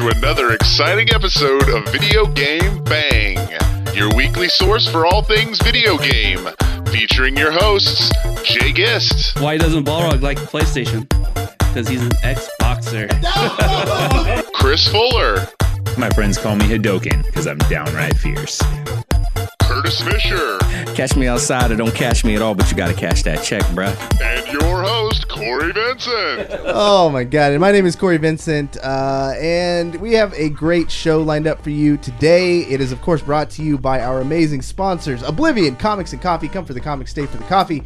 to another exciting episode of Video Game Bang, your weekly source for all things video game, featuring your hosts, Jay Gist. Why doesn't Balrog like PlayStation? Because he's an Xboxer. Chris Fuller. My friends call me Hadoken because I'm downright fierce. Curtis Fisher. Catch me outside or don't catch me at all, but you gotta cash that check, bruh. And your host, Cory Vincent. Oh my God. And my name is Cory Vincent, and we have a great show lined up for you today. It is, of course, brought to you by our amazing sponsors, Oblivion, Comics and Coffee. Come for the comics, stay for the coffee.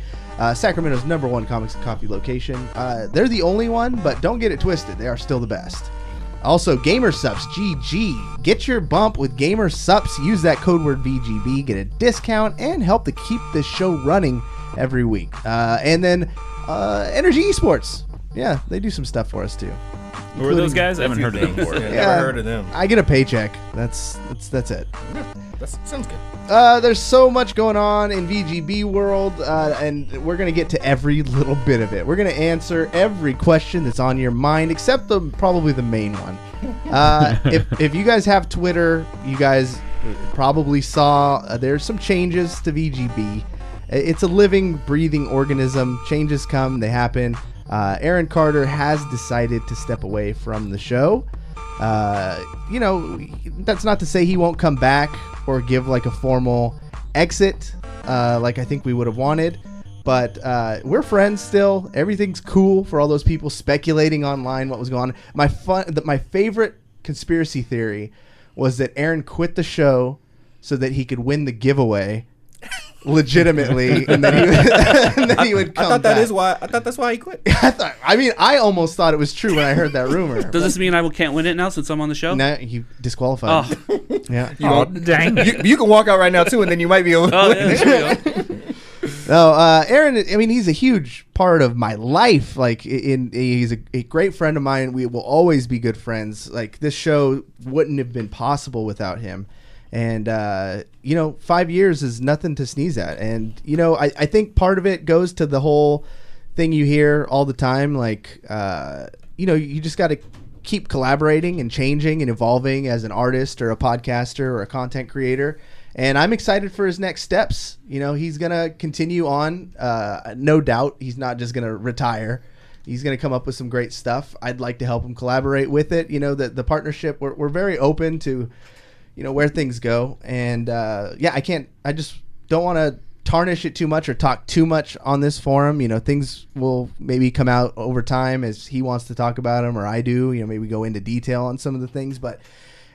Sacramento's #1 comics and coffee location. They're the only one, but don't get it twisted. They are still the best. Also, Gamer Sups, GG. Get your bump with Gamer Sups. Use that code word VGB. Get a discount and help to keep this show running every week. And then Energy Esports. Yeah, they do some stuff for us too. Who are those guys? I haven't heard of them before. Yeah, never heard of them. I get a paycheck. That's it. That sounds good. There's so much going on in VGB world, and we're going to get to every little bit of it. We're going to answer every question that's on your mind, except probably the main one. If you guys have Twitter, you guys probably saw there's some changes to VGB. It's a living, breathing organism. Changes come, they happen. Aaron Carter has decided to step away from the show. That's not to say he won't come back or give like a formal exit, like I think we would have wanted. But we're friends still. Everything's cool for all those people speculating online what was going on. My favorite conspiracy theory was that Aaron quit the show so that he could win the giveaway legitimately, and then he would come I thought back. that's why he quit. I almost thought it was true when I heard that rumor. Does this mean I can't win it now since I'm on the show? No, you disqualified. Oh, Yeah. Dang. You can walk out right now too, and then you might be able to oh win. yeah, there we go. No, Aaron, I mean, he's a huge part of my life. Like, he's a great friend of mine. We will always be good friends. Like, this show wouldn't have been possible without him. And, 5 years is nothing to sneeze at. And, I think part of it goes to the whole thing you hear all the time. Like, you just got to keep collaborating and changing and evolving as an artist or a podcaster or a content creator. And I'm excited for his next steps. He's going to continue on. No doubt he's not just going to retire. He's going to come up with some great stuff. I'd like to help him collaborate with it. The partnership, we're very open to where things go. And I just don't want to tarnish it too much or talk too much on this forum. Things will maybe come out over time as he wants to talk about them or I do. Maybe go into detail on some of the things. But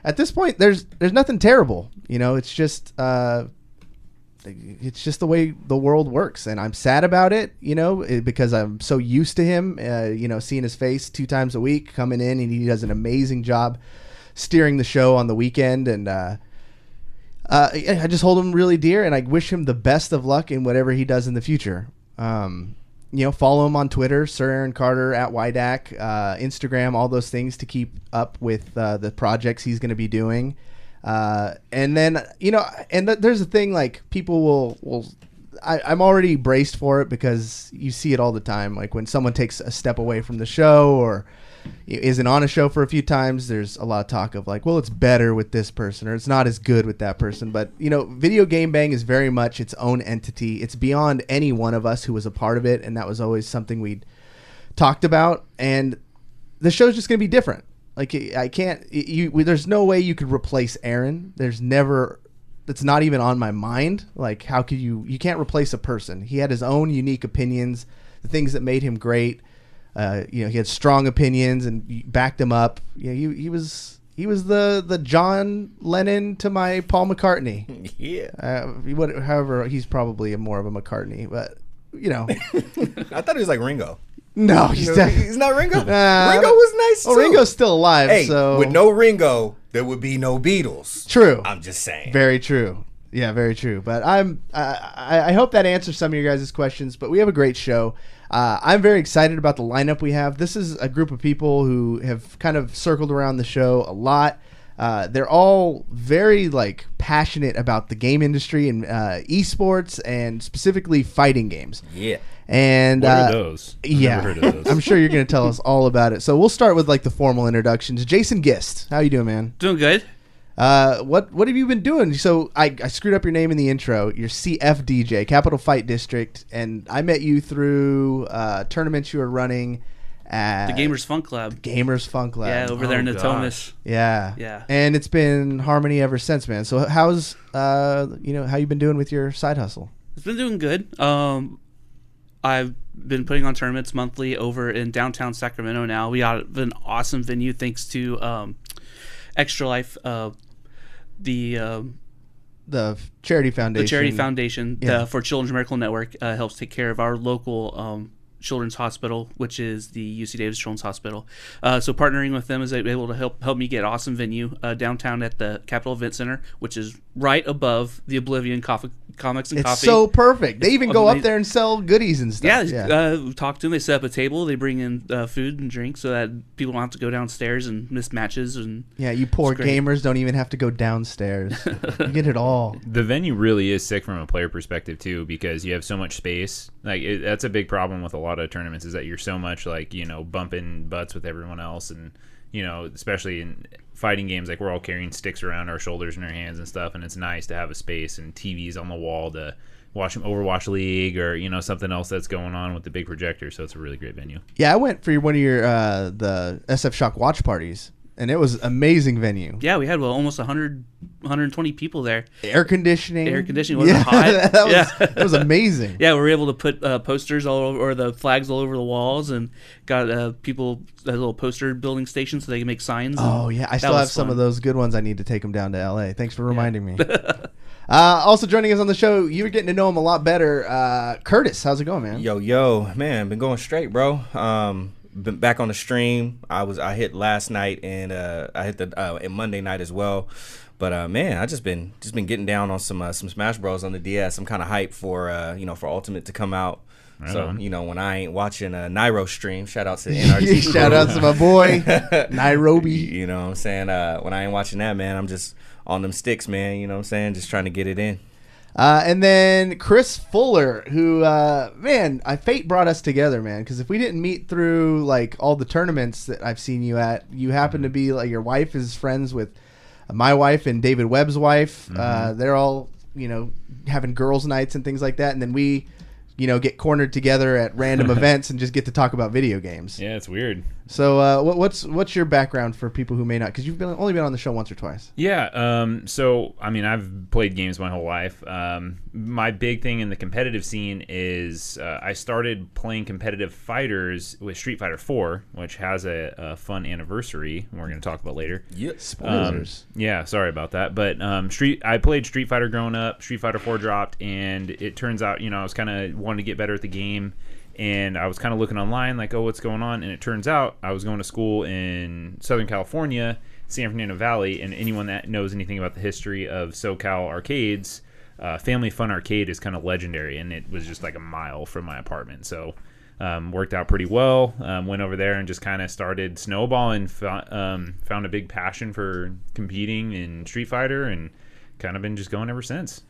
at this point, there's nothing terrible. It's just the way the world works. And I'm sad about it, because I'm so used to him, seeing his face 2 times a week coming in, and he does an amazing job steering the show on the weekend, and I just hold him really dear, and I wish him the best of luck in whatever he does in the future. Follow him on Twitter, Sir Aaron Carter at YDAC, Instagram, all those things to keep up with the projects he's going to be doing. And then there's a thing, like, people will I'm already braced for it because you see it all the time. Like, when someone takes a step away from the show or isn't on a show for a few times, there's a lot of talk of like, well, it's better with this person or it's not as good with that person. But Video Game Bang is very much its own entity. It's beyond any one of us who was a part of it, and that was always something we'd talked about. And the show's just going to be different. Like, I can't, there's no way you could replace Aaron. That's not even on my mind. Like, how could you can't replace a person. He had his own unique opinions, the things that made him great. He had strong opinions and backed him up. He was the John Lennon to my Paul McCartney. Yeah. However, he's probably more of a McCartney, but I thought he was like Ringo. No, he's not Ringo. Ringo was nice too. Oh, Ringo's still alive. Hey, so with no Ringo, there would be no Beatles. True. I'm just saying. Very true. Yeah, very true. But I hope that answers some of your guys' questions. But we have a great show. I'm very excited about the lineup we have. This is a group of people who have kind of circled around the show a lot. They're all very passionate about the game industry and esports and specifically fighting games. Yeah. And What are those? I've yeah, never heard of those. I'm sure you're going to tell us all about it. So we'll start with like the formal introductions. Jason Gist, how you doing, man? Doing good. What have you been doing? So I screwed up your name in the intro. You're CFDJ, Capital Fight District, and I met you through tournaments you were running at The Gamers Funk Lab. Gamers Funk Lab. Yeah, over there in Natomas. Yeah. Yeah. And it's been harmony ever since, man. So how's how you been doing with your side hustle? It's been doing good. I've been putting on tournaments monthly over in downtown Sacramento now. We got an awesome venue thanks to Extra Life, the Charity Foundation. The Charity Foundation for Children's Medical Network helps take care of our local children's hospital, which is the UC Davis Children's Hospital. So partnering with them is able to help me get awesome venue downtown at the Capitol Event Center, which is right above the Oblivion Comics and Coffee. It's so perfect. They even go up there and sell goodies and stuff. We talk to them. They set up a table. They bring in food and drinks so that people don't have to go downstairs and miss matches. And yeah, you poor gamers don't even have to go downstairs. You get it all. The venue really is sick from a player perspective too, because you have so much space. Like that's a big problem with a lot of tournaments, is that you're so much like, bumping butts with everyone else, and especially in fighting games, like we're all carrying sticks around our shoulders and our hands and stuff, and it's nice to have a space and TVs on the wall to watch some Overwatch League or something else that's going on with the big projector. So it's a really great venue. Yeah, I went for one of your the SF Shock watch parties, and it was amazing venue. Yeah, we had almost 120 people there. Air conditioning wasn't hot. It was amazing. Yeah, we were able to put posters all over, or the flags all over the walls, and got people a little poster building station so they can make signs. Oh yeah, I still have some of those good ones. I need to take them down to LA. Thanks for reminding me. Also joining us on the show, you're getting to know him a lot better. Curtis, how's it going, man? Yo, man, been going straight, bro. Been back on the stream. I hit last night, and I hit the Monday night as well. But man, I just been getting down on some Smash Bros on the DS. I'm kind of hyped for for Ultimate to come out. Right so on. When I ain't watching Nairo stream, shout out to NRT. Shout out to my boy Nairobi. You know what I'm saying? When I ain't watching that, man, I'm just on them sticks, man. You know what I'm saying? Just trying to get it in. And then Chris Fuller, who, fate brought us together, man. Because if we didn't meet through like all the tournaments that I've seen you at, you happen to be like your wife is friends with my wife and David Webb's wife. Mm-hmm. They're all having girls' nights and things like that, and then we get cornered together at random events and just get to talk about video games. Yeah, it's weird. So what's your background for people who may not, because you've only been on the show once or twice? Yeah, so I mean, I've played games my whole life. My big thing in the competitive scene is I started playing competitive fighters with Street Fighter 4, which has a fun anniversary we're going to talk about later. Yep. Spoilers. Yeah, sorry about that. But I played Street Fighter growing up. Street Fighter 4 dropped, and it turns out I was kind of wanting to get better at the game. And I was kind of looking online, like, what's going on? And it turns out I was going to school in Southern California, San Fernando Valley, and anyone that knows anything about the history of SoCal arcades, Family Fun Arcade is kind of legendary, and it was just like a mile from my apartment. So worked out pretty well. Went over there and just kind of started snowballing, found a big passion for competing in Street Fighter, and kind of been just going ever since.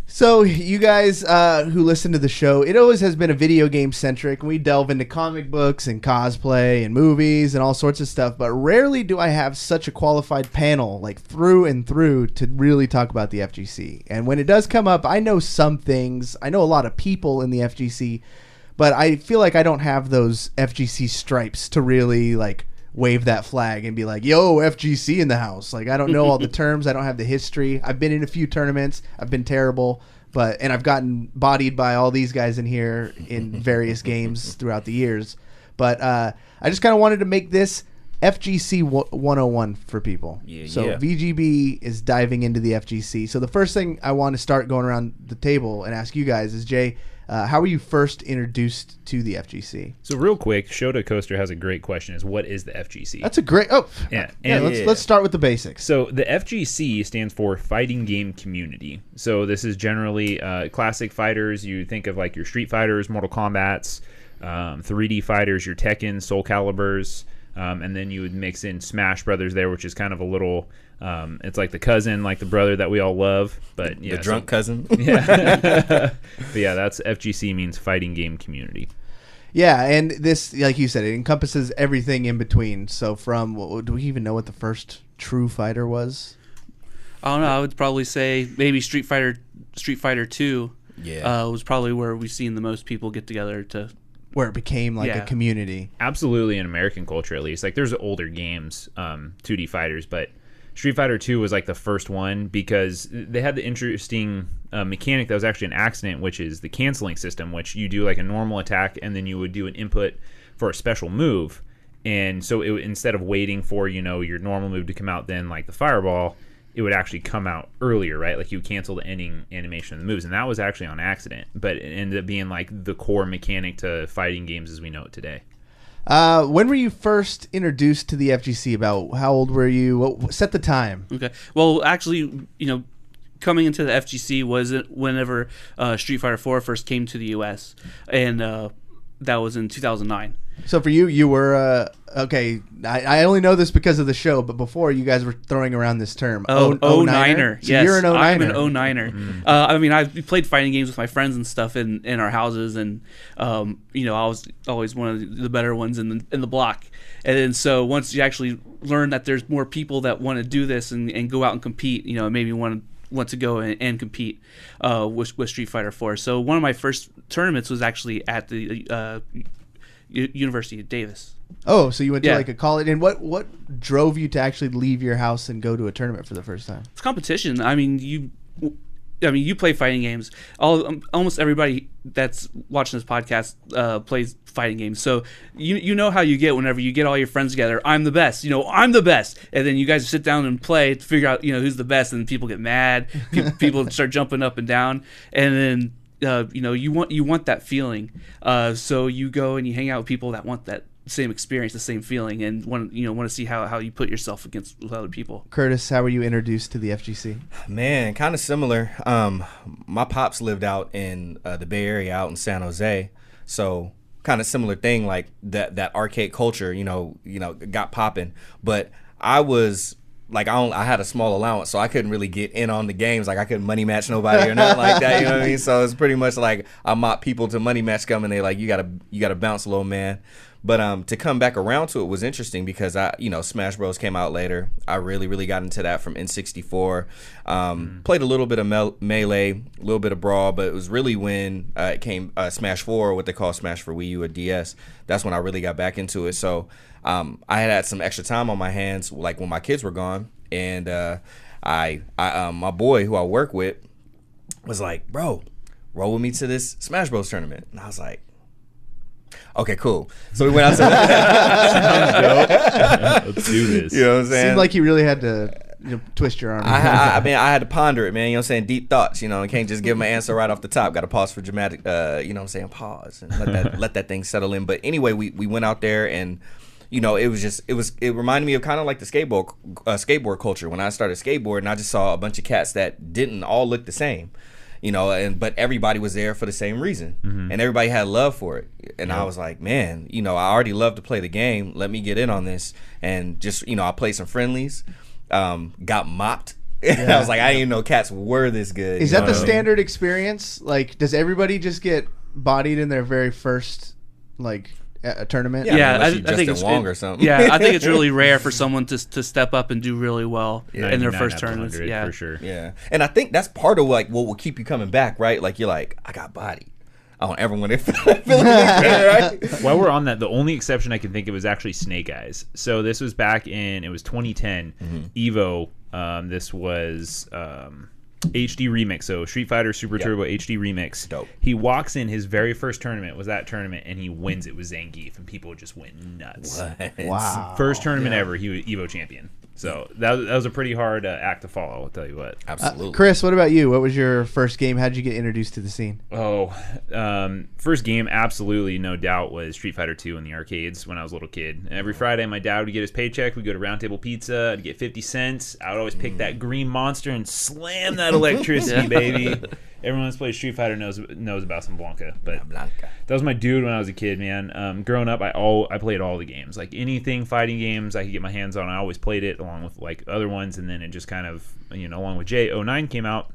So you guys who listen to the show, it always has been a video game centric. We delve into comic books and cosplay and movies and all sorts of stuff, but rarely do I have such a qualified panel like through and through to really talk about the FGC. And when it does come up, I know some things. I know a lot of people in the FGC, but I feel like I don't have those FGC stripes to really like wave that flag and be like, yo, FGC in the house. Like, I don't know all the terms. I don't have the history. I've been in a few tournaments. I've been terrible, and I've gotten bodied by all these guys in here in various games throughout the years. But I just kind of wanted to make this FGC 101 for people. VGB is diving into the FGC. So the first thing I want to start going around the table and ask you guys is, Jay, how were you first introduced to the FGC? So real quick, Shota Coaster has a great question, is what is the FGC? That's a great... Let's start with the basics. So the FGC stands for Fighting Game Community. So this is generally classic fighters. You think of like your Street Fighters, Mortal Kombats, 3D fighters, your Tekken, Soul Calibers, And then you would mix in Smash Brothers there, which is kind of a little, it's like the cousin, like the brother that we all love. But yeah, the drunk cousin. Yeah. But yeah, that's FGC means fighting game community. Yeah, and this, like you said, it encompasses everything in between. So do we even know what the first true fighter was? I don't know. I would probably say maybe Street Fighter 2 was probably where we've seen the most people get together to... Where it became like a community. Absolutely, in American culture at least. Like, there's older games, 2D fighters, but Street Fighter 2 was like the first one because they had the interesting mechanic that was actually an accident, which is the canceling system, which you do like a normal attack and then you would do an input for a special move. And so instead of waiting for, your normal move to come out, then like the fireball, it would actually come out earlier, right? Like you cancel the ending animation of the moves. And that was actually on accident, but it ended up being like the core mechanic to fighting games as we know it today. When were you first introduced to the FGC? About how old were you? Set the time. Okay. Well, actually, coming into the FGC was whenever Street Fighter 4 first came to the US, and that was in 2009. So for you were okay. I only know this because of the show, but before you guys were throwing around this term. O-Niner. So yes, you're an O-Niner. I'm an O-Niner. I mean, I played fighting games with my friends and stuff in our houses, and I was always one of the better ones in the block. And then so once you actually learn that there's more people that want to do this and go out and compete, maybe want to go and compete with Street Fighter 4. So one of my first tournaments was actually at the University of Davis. Oh, so you went to like a college. And what drove you to actually leave your house and go to a tournament for the first time? It's competition. I mean, you play fighting games. Almost everybody that's watching this podcast plays fighting games. So you know how you get whenever you get all your friends together. I'm the best. I'm the best. And then you guys sit down and play to figure out who's the best. And people get mad. People start jumping up and down. And then you want that feeling. So you go and you hang out with people that want that same experience, the same feeling, and want to see how you put yourself against with other people. Curtis, how were you introduced to the FGC? Man, kind of similar. My pops lived out in the Bay Area, out in San Jose, so kind of similar thing, like that arcade culture, got popping. But I was like, I had a small allowance, so I couldn't really get in on the games. Like I couldn't money match nobody or nothing like that. You know what I mean? So it's pretty much like I mop people to money match come, and they like you gotta bounce, little man. But to come back around to it was interesting because Smash Bros came out later. I really got into that from N64. Played a little bit of Melee, a little bit of Brawl, but it was really when it came Smash 4, what they call Smash for Wii U or DS. That's when I really got back into it. So I had some extra time on my hands, like when my kids were gone, and I my boy who I work with was like, "Bro, roll with me to this Smash Bros tournament," and I was like, okay, cool. So we went out to Let's do this. You know what I'm saying? Seemed like you really had to twist your arm. I mean, I had to ponder it, man. You know what I'm saying? Deep thoughts. You can't just give them an answer right off the top. Got to pause for dramatic. You know what I'm saying? Pause and let that thing settle in. But anyway, we went out there and it reminded me of kind of like the skateboard culture when I started skateboarding. I just saw a bunch of cats that didn't all look the same. But everybody was there for the same reason, and everybody had love for it. And I was like, man, I already love to play the game. Let me get in on this, and just I played some friendlies, got mopped. I was like, I didn't even know cats were this good. Is that the standard experience? Like, does everybody just get bodied in their very first a tournament? Yeah, I think it's Wong or something. Yeah, I think it's really rare for someone to step up and do really well in their first tournaments. Yeah, for sure. Yeah, and I think that's part of what will keep you coming back, right? Like you're like, I got body. I don't ever want to feel right? While we're on that, the only exception I can think of is actually Snake Eyes. So this was back in 2010 Evo. This was HD Remix, so Street Fighter Super Turbo HD Remix. Dope. He walks in, his very first tournament was that tournament, and he wins it with Zangief, and people just went nuts. What? Wow. First tournament ever, he was Evo champion. So that was a pretty hard act to follow, I'll tell you what. Absolutely. Chris, what about you? What was your first game? How did you get introduced to the scene? First game, absolutely, no doubt, was Street Fighter 2 in the arcades when I was a little kid. And every Friday, my dad would get his paycheck. We'd go to Round Table Pizza. I'd get 50 cents. I would always pick that green monster and slam that electricity, baby. Everyone that's played Street Fighter knows about some Blanca. But that was my dude when I was a kid, man. Growing up, I played all the games. Like anything fighting games I could get my hands on, I always played it along with like other ones. And then it just kind of, along with Jay, 09 came out,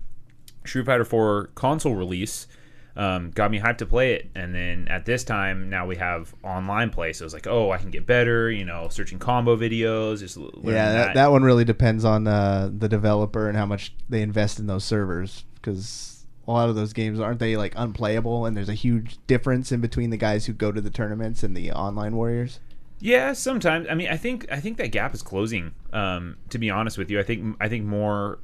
Street Fighter 4 console release. Got me hyped to play it, and then at this time now we have online play, so it's like, I can get better, searching combo videos, just that one really depends on the developer and how much they invest in those servers, because a lot of those games, aren't they like unplayable, and there's a huge difference in between the guys who go to the tournaments and the online warriors? Yeah, sometimes. I mean, I think that gap is closing. To be honest with you, I think more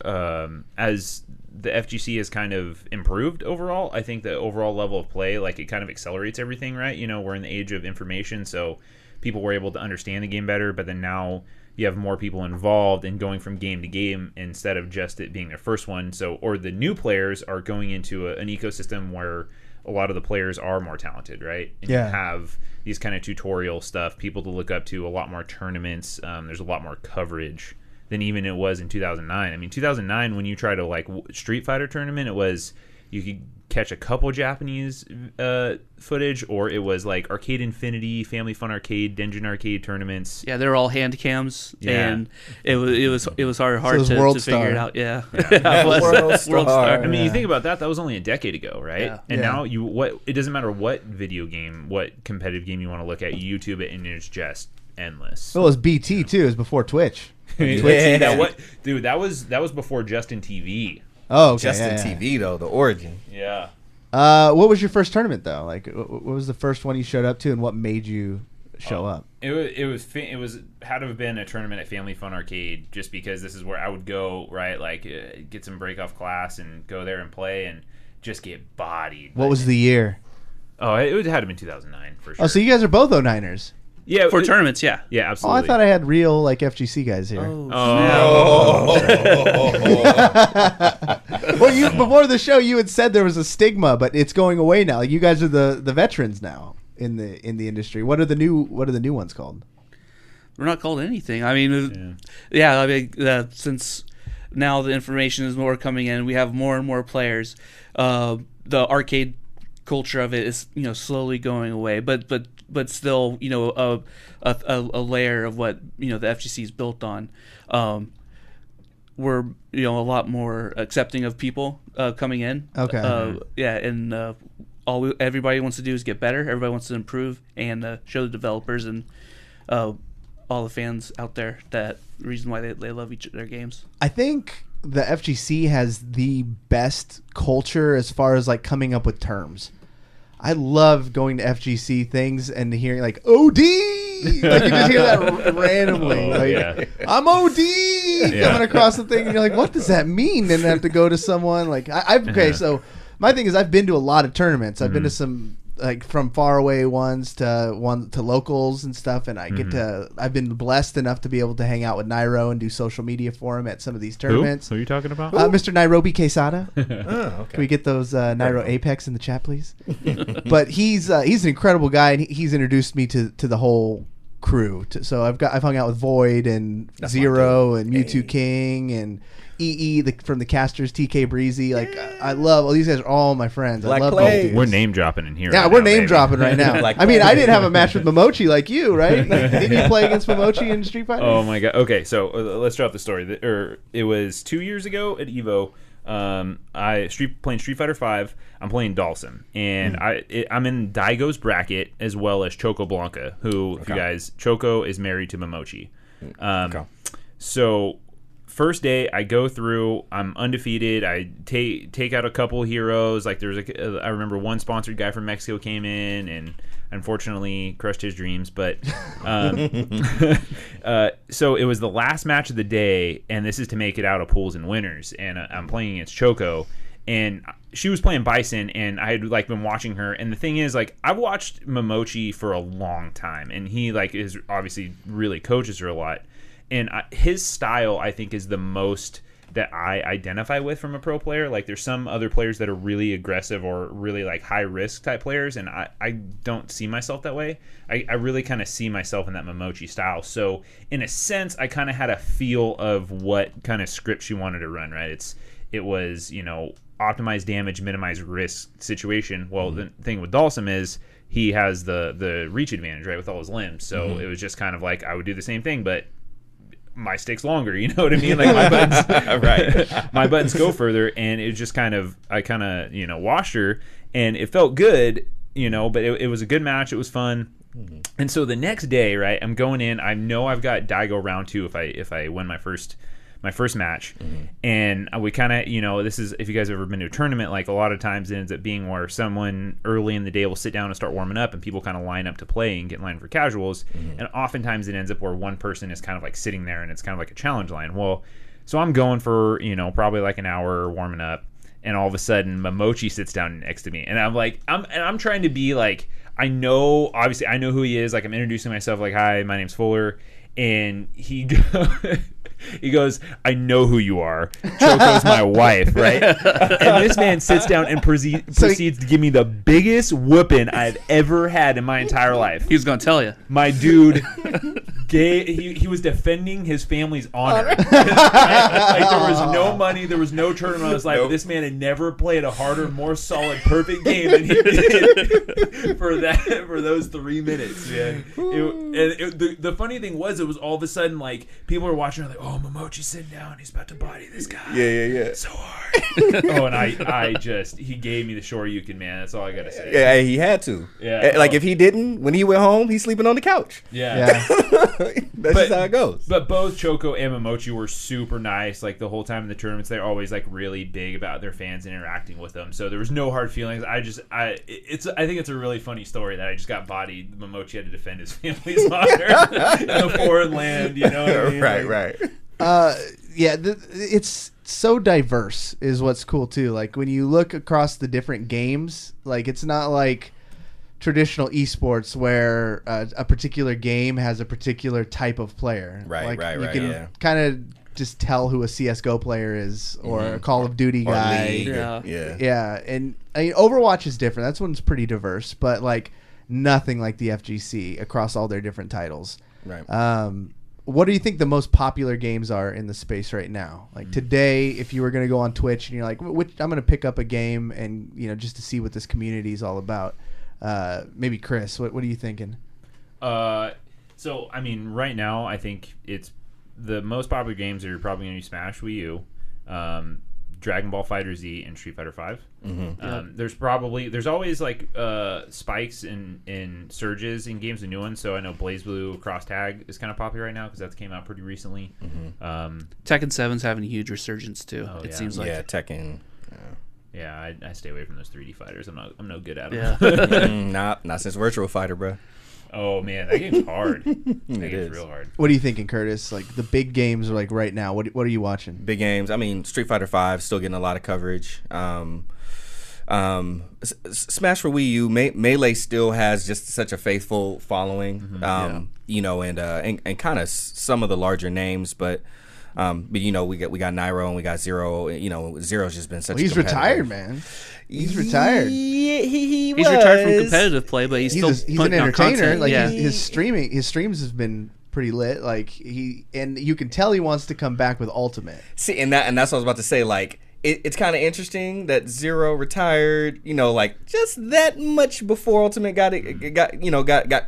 as the FGC has kind of improved overall. I think the overall level of play, like, it kind of accelerates everything, right? We're in the age of information, so people were able to understand the game better. But then now you have more people involved in going from game to game instead of just it being their first one. Or the new players are going into an ecosystem where a lot of the players are more talented, right? And you have these kind of tutorial stuff, people to look up to, a lot more tournaments. There's a lot more coverage than even it was in 2009. I mean, 2009, when you try to like Street Fighter tournament, it was you could catch a couple Japanese footage, or it was like Arcade Infinity, Family Fun Arcade, Denjin Arcade tournaments. Yeah, they were all hand cams, and it was hard to figure it out. Yeah. World Star. I mean, you think about that was only a decade ago, right? Yeah. And now it doesn't matter what video game, what competitive game you want to look at, you YouTube it, and it's just endless. Well, it was BT too. It was before Twitch. That was before Justin TV. Oh, okay. Justin TV though, the origin. Yeah. What was your first tournament though? Like, what was the first one you showed up to, and what made you show up? It was had to have been a tournament at Family Fun Arcade, just because this is where I would go, right? Like, get some break off class and go there and play and just get bodied. What was the year? Oh, it had to have been 2009 for sure. Oh, so you guys are both 09ers. Yeah, for tournaments, yeah. Yeah, absolutely. Oh, I thought I had real like FGC guys here. Oh. Well, before the show, you had said there was a stigma, but it's going away now. Like, you guys are the veterans now in the industry. What are the new ones called? We're not called anything. I mean, since now the information is more coming in, we have more and more players. The arcade culture of it is slowly going away, but still, a layer of what the FGC is built on. We're a lot more accepting of people coming in. Okay. And everybody wants to do is get better. Everybody wants to improve and show the developers and all the fans out there that reason why they love their games. I think the FGC has the best culture as far as like coming up with terms. I love going to FGC things and hearing like OD. Like, you just hear that randomly. I'm OD coming across the thing, and you're like, what does that mean? And I have to go to someone like So my thing is, I've been to a lot of tournaments. I've been to some like from far away ones to locals and stuff, and I've been blessed enough to be able to hang out with Nairo and do social media for him at some of these tournaments. Who are you talking about? Mr. Nairobi Quesada. Okay. Can we get those Nairo Apex in the chat, please? But he's an incredible guy, and he's introduced me to the whole crew. So I've hung out with Void and Zero and Mewtwo King and EE from the casters, TK Breezy. Like, I love all these guys. Are all my friends. Black I love Clay. these dudes. We're name dropping in here. Yeah, right we're now, name baby. dropping right now. I mean, I didn't have a match with Momochi like you, right? Didn't you play against Momochi in Street Fighter? Oh my god. Okay, so let's drop the story. It was 2 years ago at Evo. Playing Street Fighter 5. I'm playing Dawson, and I'm in Daigo's bracket as well as Choco Blanca, who, if you guys, Choco is married to Momochi. So first day, I go through. I'm undefeated. I take out a couple heroes. Like, there's I remember one sponsored guy from Mexico came in and unfortunately crushed his dreams. But so it was the last match of the day, and this is to make it out of pools and winners. And I'm playing against Choco, and she was playing Bison, and I had like been watching her. And the thing is, like, I've watched Momochi for a long time, and he like is obviously really coaches her a lot. And his style, I think, is the most that I identify with from a pro player. Like there's some other players that are really aggressive or really like high risk type players, and I don't see myself that way. I really kind of see myself in that Momochi style. So in a sense, I kind of had a feel of what kind of script she wanted to run, right? It was, optimize damage, minimize risk situation. Well, the thing with Dalsum is he has the reach advantage, right, with all his limbs. So it was just kind of like I would do the same thing, but my stick's longer, you know what I mean? Like my buttons, right? My buttons go further, and it just I kind of washed her, and it felt good, but it was a good match. It was fun. And so the next day, right, I'm going in. I know I've got Daigo round 2 if I win my first match, and we kind of this is, if you guys have ever been to a tournament, like a lot of times it ends up being where someone early in the day will sit down and start warming up, and people kind of line up to play and get in line for casuals, and oftentimes it ends up where one person is kind of like sitting there and it's kind of like a challenge line. Well, so I'm going for probably like an hour warming up, and all of a sudden Momochi sits down next to me, and I'm like I'm trying to be like, obviously I know who he is, like I'm introducing myself like, hi, my name's Fuller, and he goes, I know who you are. Choco's my wife, right? And this man sits down and proceeds to give me the biggest whooping I've ever had in my entire life. He was going to tell you. My dude, he was defending his family's honor. Like, there was no money, there was no tournament. I was like, this man had never played a harder, more solid, perfect game than he did for those 3 minutes, man. The funny thing was, it was all of a sudden like people were watching, like, oh, Momochi's sitting down, he's about to body this guy. Yeah. So hard. And he gave me the Shoryuken, man. That's all I gotta say. Yeah, he had to. Yeah. Like if he didn't, when he went home, he's sleeping on the couch. Yeah. That's just how it goes. But both Choco and Momochi were super nice. Like the whole time in the tournaments, they're always like really big about their fans and interacting with them. So there was no hard feelings. I think it's a really funny story that I just got bodied. Momochi had to defend his family's honor in a foreign land. You know what I mean? Right. It's so diverse is what's cool too. Like when you look across the different games, like it's not like traditional esports where a particular game has a particular type of player. Right. You can kind of just tell who a CS:GO player is or a Call of Duty or guy. League. Yeah. And I mean, Overwatch is different. That's one's pretty diverse, but like nothing like the FGC across all their different titles. Right. What do you think the most popular games are in the space right now? Like today, if you were going to go on Twitch and you're like, I'm going to pick up a game and just to see what this community is all about. Maybe Chris, what are you thinking? So I mean, right now I think it's the most popular games are probably going to be Smash, Wii U, Dragon Ball FighterZ, and Street Fighter V. There's always like spikes and surges in games and new ones. So I know BlazBlue Cross Tag is kind of popular right now because that came out pretty recently. Tekken 7's having a huge resurgence too. It seems like Tekken. Yeah, I stay away from those 3D fighters. I'm no good at them. Not since Virtual Fighter, bro. Oh man, that game's hard. That game's real hard. What are you thinking, Curtis? Like the big games, like right now. What are you watching? Big games. I mean, Street Fighter V still getting a lot of coverage. Smash for Wii U, Melee still has just such a faithful following. And kind of some of the larger names, but we got Nairo and we got Zero. Zero's just been such. He's retired, man. He's retired. Yeah, he's retired from competitive play, but he's an entertainer. Like his streams have been pretty lit. Like you can tell he wants to come back with Ultimate. See, and that's what I was about to say. Like it's kind of interesting that Zero retired. Like just that much before Ultimate got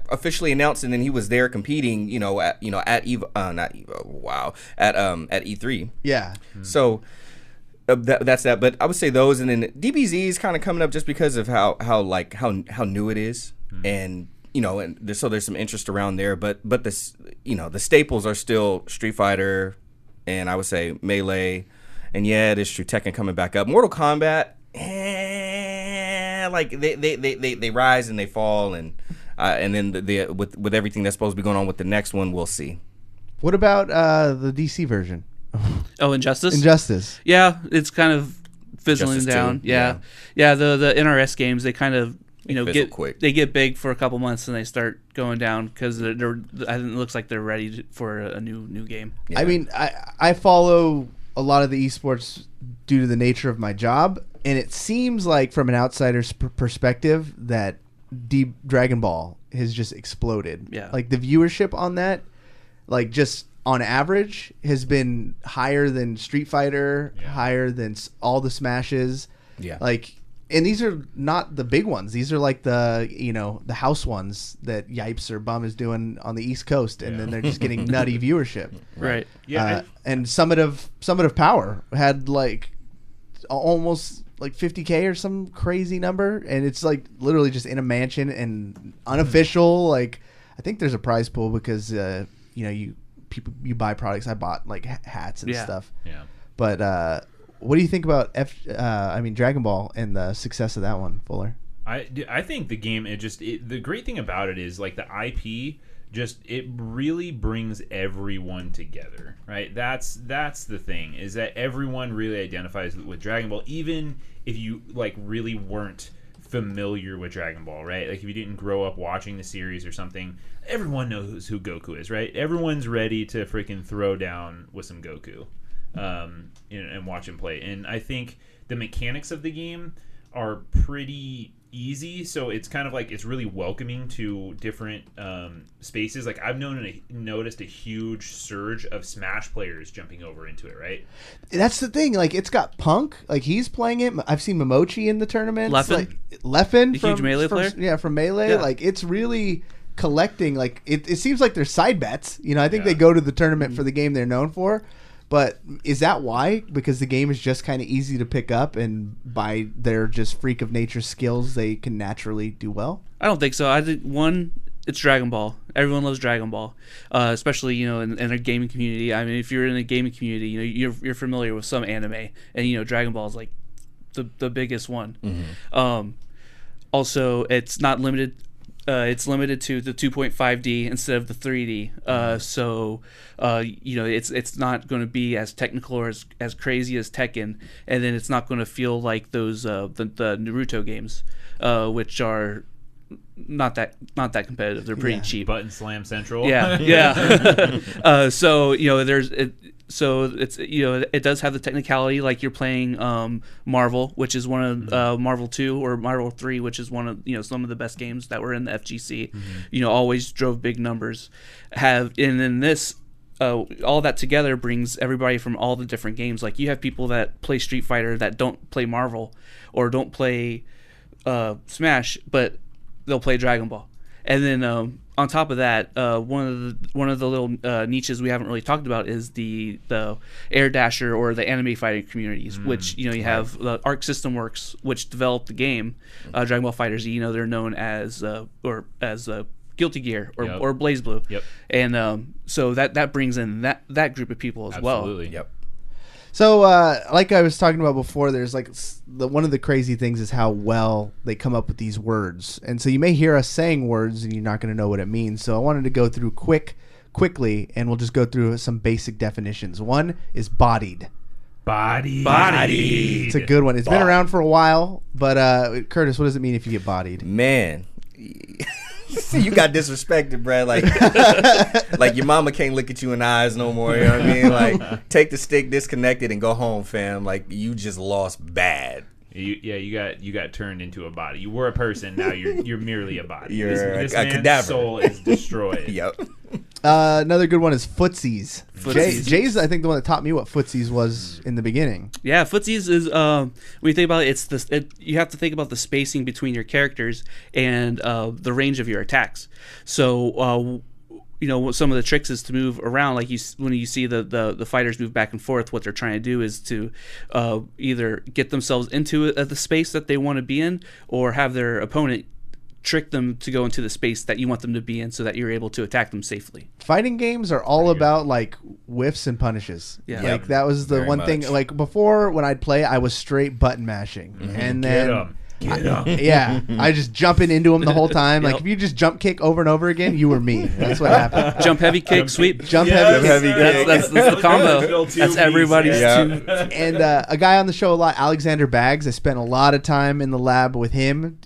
officially announced, and then he was there competing. At E3. Yeah. So. That's that, but I would say those, and then DBZ is kind of coming up just because of how new it is, and so there's some interest around there, but this the staples are still Street Fighter, and I would say Melee, and it is true Tekken coming back up. Mortal Kombat, like they rise and they fall, and then with everything that's supposed to be going on with the next one, we'll see. What about the DC version? Oh, Injustice? Injustice. Yeah, it's kind of fizzling Justice down. 2, Yeah. The NRS games, they kind of they get big for a couple months and they start going down because I think it looks like they're ready for a new game. Yeah. I mean, I follow a lot of the esports due to the nature of my job, and it seems like from an outsider's perspective that Dragon Ball has just exploded. Yeah. Like the viewership on that, like just on average, has been higher than Street Fighter, higher than all the Smashes. Yeah. Like, and these are not the big ones. These are like the, the house ones that Yipes or Bum is doing on the East Coast, and then they're just getting nutty viewership. Right. Yeah. And Summit of Power had like almost like 50K or some crazy number, and it's like literally just in a mansion and unofficial. Like, I think there's a prize pool because you buy products. I bought like hats and stuff. Yeah. But what do you think about Dragon Ball and the success of that one, Fuller? I think the game, the great thing about it is like the IP it really brings everyone together, right? That's the thing, is that everyone really identifies with Dragon Ball, even if you like really weren't familiar with Dragon Ball, right? Like if you didn't grow up watching the series or something, everyone knows who Goku is, right? Everyone's ready to freaking throw down with some Goku. And watch him play. And I think the mechanics of the game are pretty easy, so it's kind of like it's really welcoming to different spaces. Like I've noticed a huge surge of Smash players jumping over into it, right? That's the thing. Like it's got Punk, like he's playing it. I've seen Momochi in the tournament. Leffen, huge Melee player. Yeah, from Melee. Yeah. Like it's really collecting. Like it seems like they're side bets. I think they go to the tournament for the game they're known for. But is that why? Because the game is just kind of easy to pick up, and by their just freak of nature skills, they can naturally do well? I don't think so. I think, one, it's Dragon Ball. Everyone loves Dragon Ball, especially, in a gaming community. I mean, if you're in a gaming community, you're familiar with some anime, and, Dragon Ball is like the biggest one. Mm-hmm. Also, it's not limited. It's limited to the 2.5D instead of the 3D. It's not going to be as technical or as crazy as Tekken, and then it's not going to feel like those the Naruto games, which are not that competitive. They're pretty cheap. Button slam central. Yeah. So it's it does have the technicality, like you're playing Marvel, which is one of Marvel 2 or Marvel 3, which is one of some of the best games that were in the FGC. Mm-hmm. Always drove big numbers. And then this all that together brings everybody from all the different games. Like you have people that play Street Fighter that don't play Marvel or don't play Smash, but they'll play Dragon Ball. And then on top of that, one of the little niches we haven't really talked about is the Air Dasher or the anime fighting communities, which you have the Arc System Works, which developed the game Dragon Ball FighterZ. They're known as Guilty Gear or Blaze Blue. Yep. And so that brings in that group of people as well. Absolutely. Yep. So, like I was talking about before, there's like one of the crazy things is how well they come up with these words. And so you may hear us saying words and you're not going to know what it means. So I wanted to go through quickly, and we'll just go through some basic definitions. One is bodied. Bodied. It's a good one. It's been around for a while, but Curtis, what does it mean if you get bodied? Man. You got disrespected, bro. Like your mama can't look at you in the eyes no more. You know what I mean? Like, take the stick, disconnect it, and go home, fam. Like, you just lost bad. You got turned into a body. You were a person, now you're merely a body. You're this a man's cadaver. soul is destroyed. Yep. Another good one is footsies. Jay's, I think, the one that taught me what footsies was in the beginning. Yeah, footsies is when you think about it, you have to think about the spacing between your characters and the range of your attacks. So some of the tricks is to move around. Like when you see the fighters move back and forth, what they're trying to do is to either get themselves into the space that they want to be in, or have their opponent trick them to go into the space that you want them to be in, so that you're able to attack them safely. Fighting games are all about like whiffs and punishes. Yeah. Like that was the one thing. Like before, when I'd play, I was straight button mashing, and then Get him. Yeah, I just jumping into him the whole time. Like if you just jump kick over and over again, you were me. That's what happened. Jump heavy kick, sweep. Jump heavy kick. That's the combo. That's everybody's two. And a guy on the show a lot, Alexander Baggs. I spent a lot of time in the lab with him,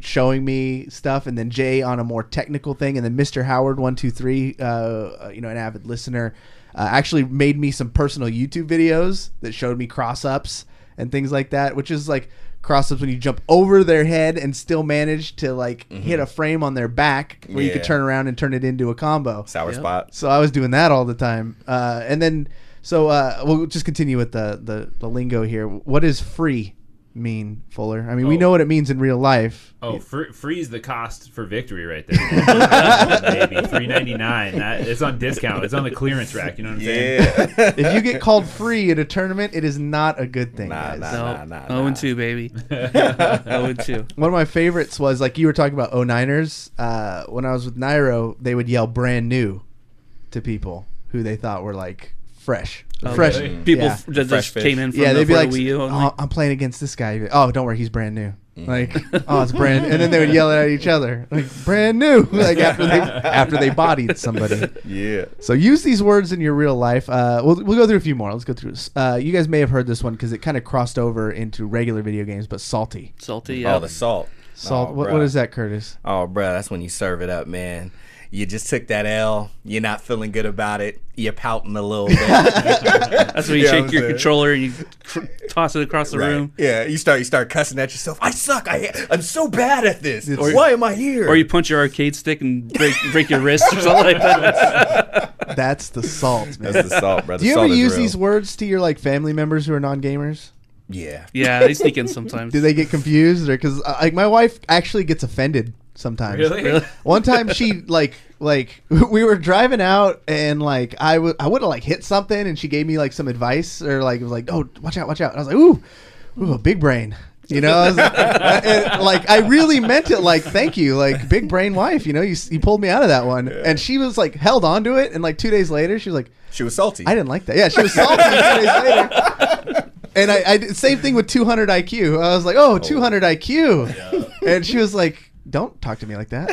showing me stuff. And then Jay on a more technical thing. And then Mr. Howard 123, an avid listener. Actually made me some personal YouTube videos that showed me cross-ups and things like that, which is like cross-ups when you jump over their head and still manage to like hit a frame on their back where you could turn around and turn it into a combo. Sour spot. So I was doing that all the time. And then, so we'll just continue with the lingo here. What does free mean, Fuller? I mean, we know what it means in real life. Oh, free is the cost for victory right there. Baby, $3.99. It's on discount. It's on the clearance rack. You know what I'm saying? If you get called free at a tournament, it is not a good thing, guys. Nah. 0-2, baby. 0-2. One of my favorites was, like you were talking about 09ers. When I was with Nairo, they would yell brand new to people who they thought were like fresh. Fresh. Really? People that Fresh just came in from they'd be like, Wii U. oh, I'm playing against this guy. Oh, don't worry, he's brand new. Like, oh, it's brand, and then they would yell it at each other, like brand new, like after they bodied somebody. Yeah. So use these words in your real life. We'll go through a few more. Let's go through this. You guys may have heard this one because it kind of crossed over into regular video games, but salty. Salty, yeah. Oh, the salt. Salt. Oh, what is that, Curtis? Oh, bro, that's when you serve it up, man. You just took that L. You're not feeling good about it. You're pouting a little bit. That's when you shake your controller and you toss it across the room. Yeah, you start cussing at yourself. I suck. I'm so bad at this. Why am I here? Or you punch your arcade stick and break your wrist or something like that. That's the salt, man. That's the salt, brother. Do you Salt ever is use real. these words to your like family members who are non-gamers? Yeah. Yeah, they sneak in sometimes. Do they get confused, or because like my wife actually gets offended sometimes? Really? One time she like we were driving out and like I would have like hit something and she gave me like some advice or like it was like, oh, watch out. And I was like, ooh, a big brain. You know, I was like I really meant it. Like, thank you, like big brain wife. You know, you pulled me out of that one, and she was like held on to it. And like 2 days later, she was like, She was salty. I didn't like that. Yeah, she was salty 2 days later. And I did same thing with 200 IQ. I was like, 200 IQ, and she was like, don't talk to me like that.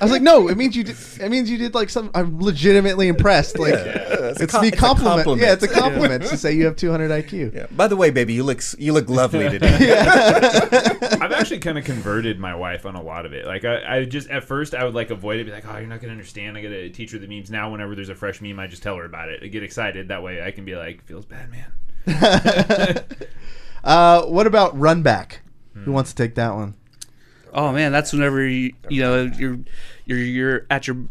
I was like, no, it means you did like some. I'm legitimately impressed. Like, it's me compliment. Yeah, it's a compliment to say you have 200 IQ. Yeah. By the way, baby, you look lovely today. I've actually kind of converted my wife on a lot of it. Like I just at first I would like avoid it, be like, oh, you're not gonna understand. I gotta teach her the memes. Now whenever there's a fresh meme, I just tell her about it. I get excited. That way I can be like, feels bad, man. What about run back? Who wants to take that one? Oh man, that's whenever you're at the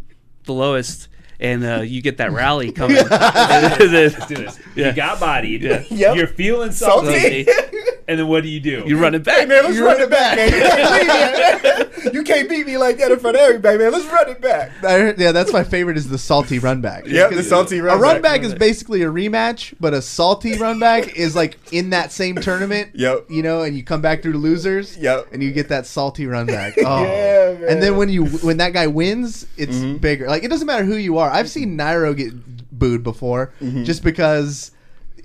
lowest and you get that rally coming. Let's do this. Yeah. You got bodied. Yeah. Yep. You're feeling salty. And then what do? You run it back. Hey man, let's run it back. You can't beat me like that in front of everybody, man. Let's run it back. Yeah, that's my favorite is the salty run back. Yep, the salty run back. A run back is basically a rematch, but a salty run back is like in that same tournament. Yep. You know, and you come back through to losers. Yep. And you get that salty run back. Oh. Yeah, man. And then when that guy wins, it's bigger. Like, it doesn't matter who you are. I've seen Nairo get booed before just because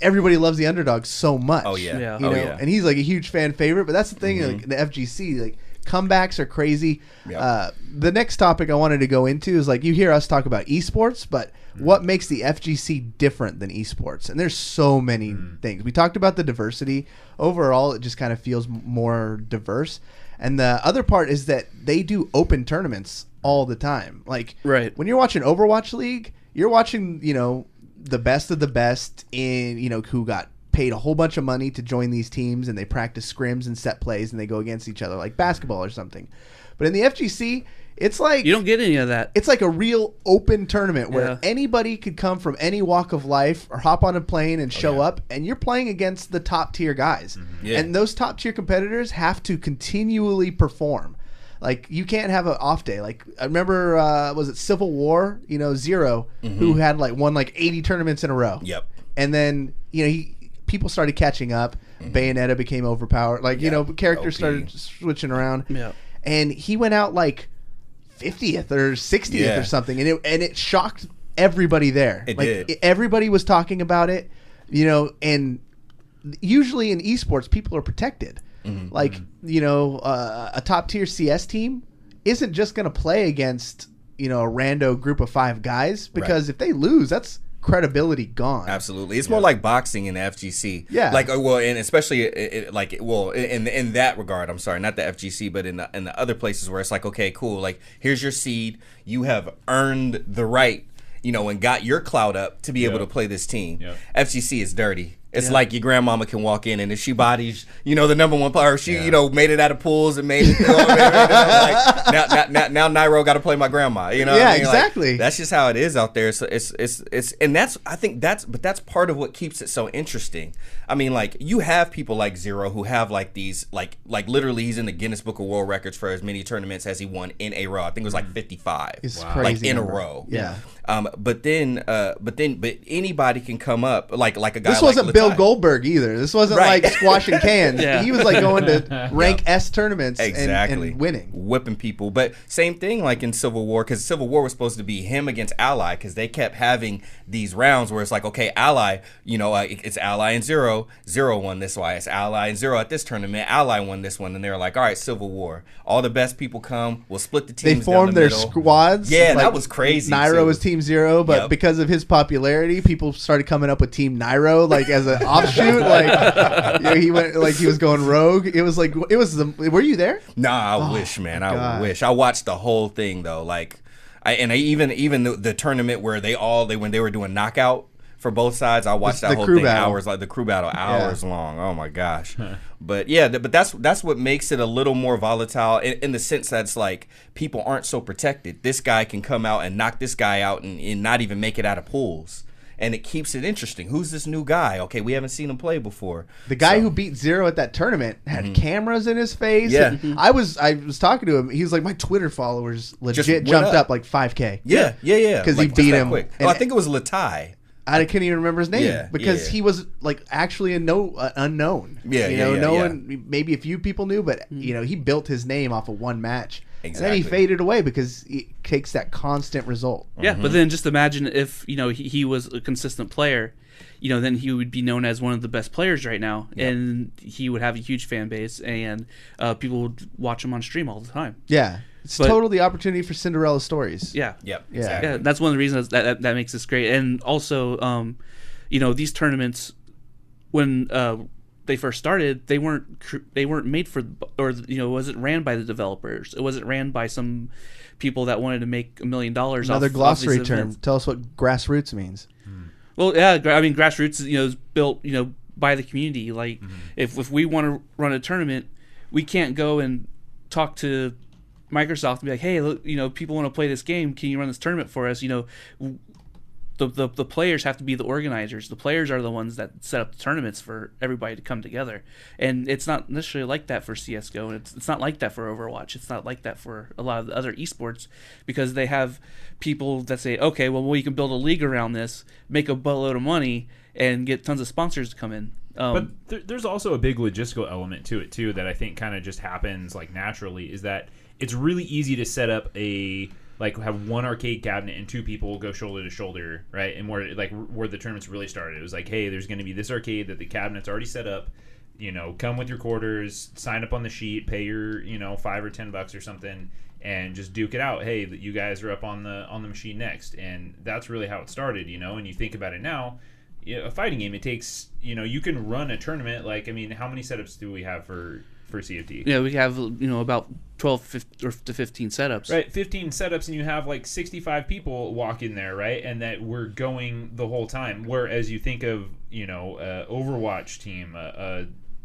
everybody loves the underdog so much. Oh yeah. Yeah. You know, and he's like a huge fan favorite, but that's the thing, like the FGC, like comebacks are crazy. Yep. The next topic I wanted to go into is like, you hear us talk about esports, but what makes the FGC different than esports? And there's so many things. We talked about the diversity. Overall, it just kind of feels more diverse. And the other part is that they do open tournaments all the time. Like, when you're watching Overwatch League, you're watching, you know, the best of the best in, you know, who got paid a whole bunch of money to join these teams, and they practice scrims and set plays and they go against each other like basketball or something. But in the FGC, it's like you don't get any of that. It's like a real open tournament where anybody could come from any walk of life or hop on a plane and show up, and you're playing against the top tier guys. And those top tier competitors have to continually perform. Like, you can't have an off day. Like, I remember, was it Civil War? You know, Zero, who had won 80 tournaments in a row. Yep. And then, you know, people started catching up. Bayonetta became overpowered. Like, you know, characters started switching around. Yeah. And he went out 50th or 60th or something, and it shocked everybody there. It did. Everybody was talking about it, you know. And usually in esports, people are protected. You know, a top tier CS team isn't just going to play against, you know, a rando group of 5 guys, because if they lose, that's credibility gone. Absolutely. It's more like boxing in the FGC. Yeah. And especially in that regard, I'm sorry, not the FGC, but in the other places where it's like, okay, cool, like, here's your seed, you have earned the right and got your clout up to be able to play this team. FGC is dirty. It's like your grandmama can walk in, and if she bodies, the number one player, she, made it out of pools and made it. Now Nairo got to play my grandma. You know, what I mean? Exactly. Like, that's just how it is out there. So it's and that's that's part of what keeps it so interesting. I mean, like you have people like Zero who have like these like literally he's in the Guinness Book of World Records for as many tournaments as he won in a row. I think it was like 55. It's like crazy in number. a row. Yeah. But anybody can come up like a guy. This wasn't like Bill Latai. Goldberg either. This wasn't like squashing cans. He was like going to rank S tournaments and winning, whipping people. But same thing like in Civil War, because Civil War was supposed to be him against Ally, because they kept having these rounds where it's like, okay, Ally, it's Ally and Zero. Zero won this one. It's Ally and Zero at this tournament. Ally won this one, and they were like, all right, Civil War. All the best people come. We'll split the teams. They formed down the their middle. squads. Yeah, like, that was crazy. Nairo was Team Zero, but because of his popularity, people started coming up with Team Nairo, like as an offshoot. Like he went, like he was going rogue. It was like Were you there? Nah, I wish, man. I wish. I watched the whole thing though. Like, even the tournament where when they were doing knockout for both sides, I watched that whole thing hours, like the crew battle hours long. Oh my gosh. But yeah, but that's what makes it a little more volatile in the sense that it's like people aren't so protected. This guy can come out and knock this guy out and not even make it out of pools. And it keeps it interesting. Who's this new guy? Okay, we haven't seen him play before. The guy who beat Zero at that tournament had cameras in his face. Yeah. I was talking to him. He was like, my Twitter followers legit jumped up like 5K. Yeah. Because he beat him. Quick. I think it was Latai. I couldn't even remember his name because he was like actually unknown. No one, maybe a few people knew, but he built his name off of one match. Exactly. And then he faded away because it takes that constant result. Yeah, but then just imagine if he was a consistent player, then he would be known as one of the best players right now, and he would have a huge fan base, and people would watch him on stream all the time. Yeah. It's totally the opportunity for Cinderella stories. Yeah. Yep. Exactly. Yeah, that's one of the reasons that makes this great. And also, these tournaments, when they first started, they weren't made for, or it wasn't ran by the developers. It wasn't ran by some people that wanted to make $1 million. Another glossary term. Tell us what grassroots means. Well, yeah, I mean grassroots is built by the community. Like if we want to run a tournament, we can't go and talk to Microsoft and be like, hey, look, people want to play this game. Can you run this tournament for us? The players have to be the organizers. The players are the ones that set up the tournaments for everybody to come together. And it's not necessarily like that for CSGO, and it's not like that for Overwatch. It's not like that for a lot of the other esports, because they have people that say, okay, well, we can build a league around this, make a buttload of money, and get tons of sponsors to come in. But there's also a big logistical element to it, too, that I think kind of just happens like naturally, is that it's really easy to set up have one arcade cabinet and two people go shoulder to shoulder, right? And where the tournaments really started, it was like, hey, there's going to be this arcade that the cabinet's already set up. Come with your quarters, sign up on the sheet, pay your $5 or $10 or something, and just duke it out. Hey, you guys are up on the machine next, and that's really how it started. And you think about it now, a fighting game, it takes you can run a tournament. How many setups do we have for CFT? Yeah, we have about 12 to 15 setups. Right, 15 setups, and you have 65 people walk in there, right? And that we're going the whole time. Whereas you think of Overwatch team,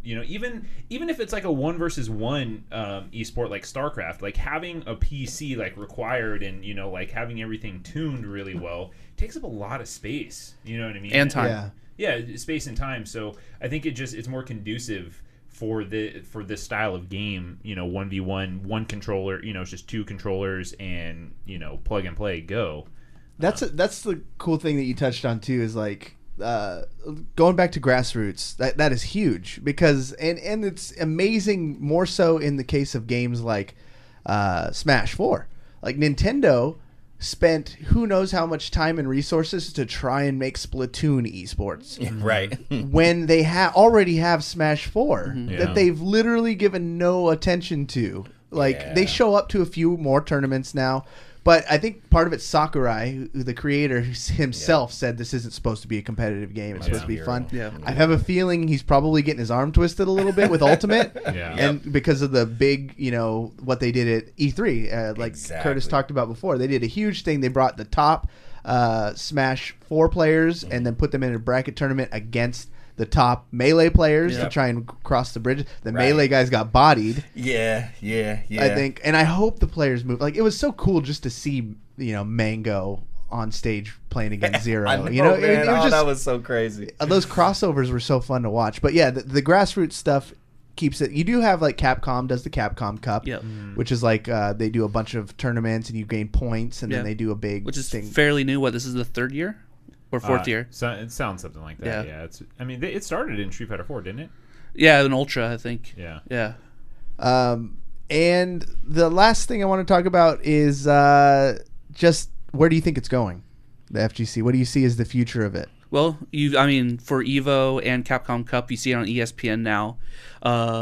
even if it's like a 1 versus 1 esport like StarCraft, having a PC required and having everything tuned really well takes up a lot of space. You know what I mean? And time. Yeah, space and time. So I think it's more conducive for this style of game, 1v1, one controller, it's just two controllers and, plug and play, go. That's the cool thing that you touched on too, is going back to grassroots. That is huge, because and it's amazing, more so in the case of games like Smash 4. Nintendo spent who knows how much time and resources to try and make Splatoon esports. Right. When they already have Smash 4 that they've literally given no attention to. They show up to a few more tournaments now, but I think part of it's Sakurai, who the creator himself said this isn't supposed to be a competitive game. It's supposed to be fun. Yeah. I have a feeling he's probably getting his arm twisted a little bit with Ultimate. And because of the big, what they did at E3, Curtis talked about before. They did a huge thing. They brought the top smash 4 players and then put them in a bracket tournament against the top melee players to try and cross the bridge. The melee guys got bodied. Yeah. I think, and I hope the players move. Like, it was so cool just to see, Mango on stage playing against Zero. I know, man. it was that was so crazy. Those crossovers were so fun to watch. But yeah, the grassroots stuff keeps it. You do have like Capcom does the Capcom Cup, which is like they do a bunch of tournaments and you gain points, and then they do a big thing. Fairly new. This is the 3rd year or 4th year? So it sounds something like that. Yeah. It started in Street Fighter 4, didn't it? Yeah, an Ultra, I think. Yeah. And the last thing I want to talk about is just where do you think it's going? The FGC. What do you see as the future of it? Well, for Evo and Capcom Cup, you see it on ESPN now.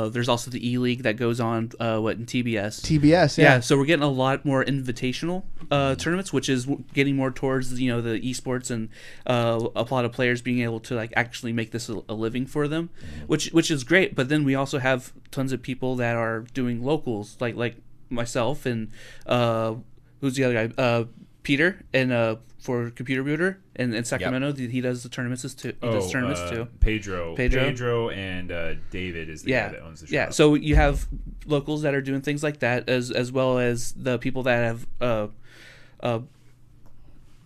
There's also the E-League that goes on, in TBS. TBS, yeah. So we're getting a lot more invitational tournaments, which is getting more towards, the esports and a lot of players being able to like actually make this a living for them, which is great. But then we also have tons of people that are doing locals, like myself and who's the other guy? Peter and for Computer Booter in Sacramento, he does the tournaments too. Pedro and David is the guy that owns the shop. Yeah, so you have locals that are doing things like that, as well as the people that have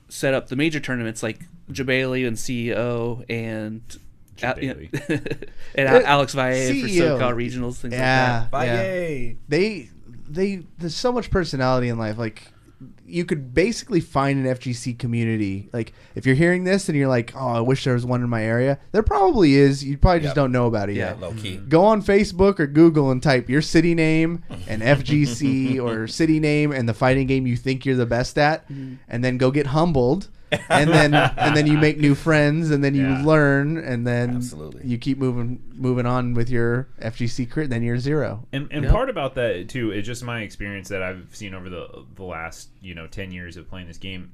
set up the major tournaments like Jabali and CEO and Alex Valle for SoCal Regionals, things like that. Valle. There's so much personality in life. Like, you could basically find an FGC community. Like, if you're hearing this and you're like, oh, I wish there was one in my area, there probably is. You probably just don't know about it yet. Low key. Go on Facebook or Google and type your city name and FGC or city name and the fighting game you think you're the best at, and then go get humbled. And then you make new friends, and then you learn, and then you keep moving on with your FGC career. Then you're Zero. And part about that too is just my experience that I've seen over the last 10 years of playing these games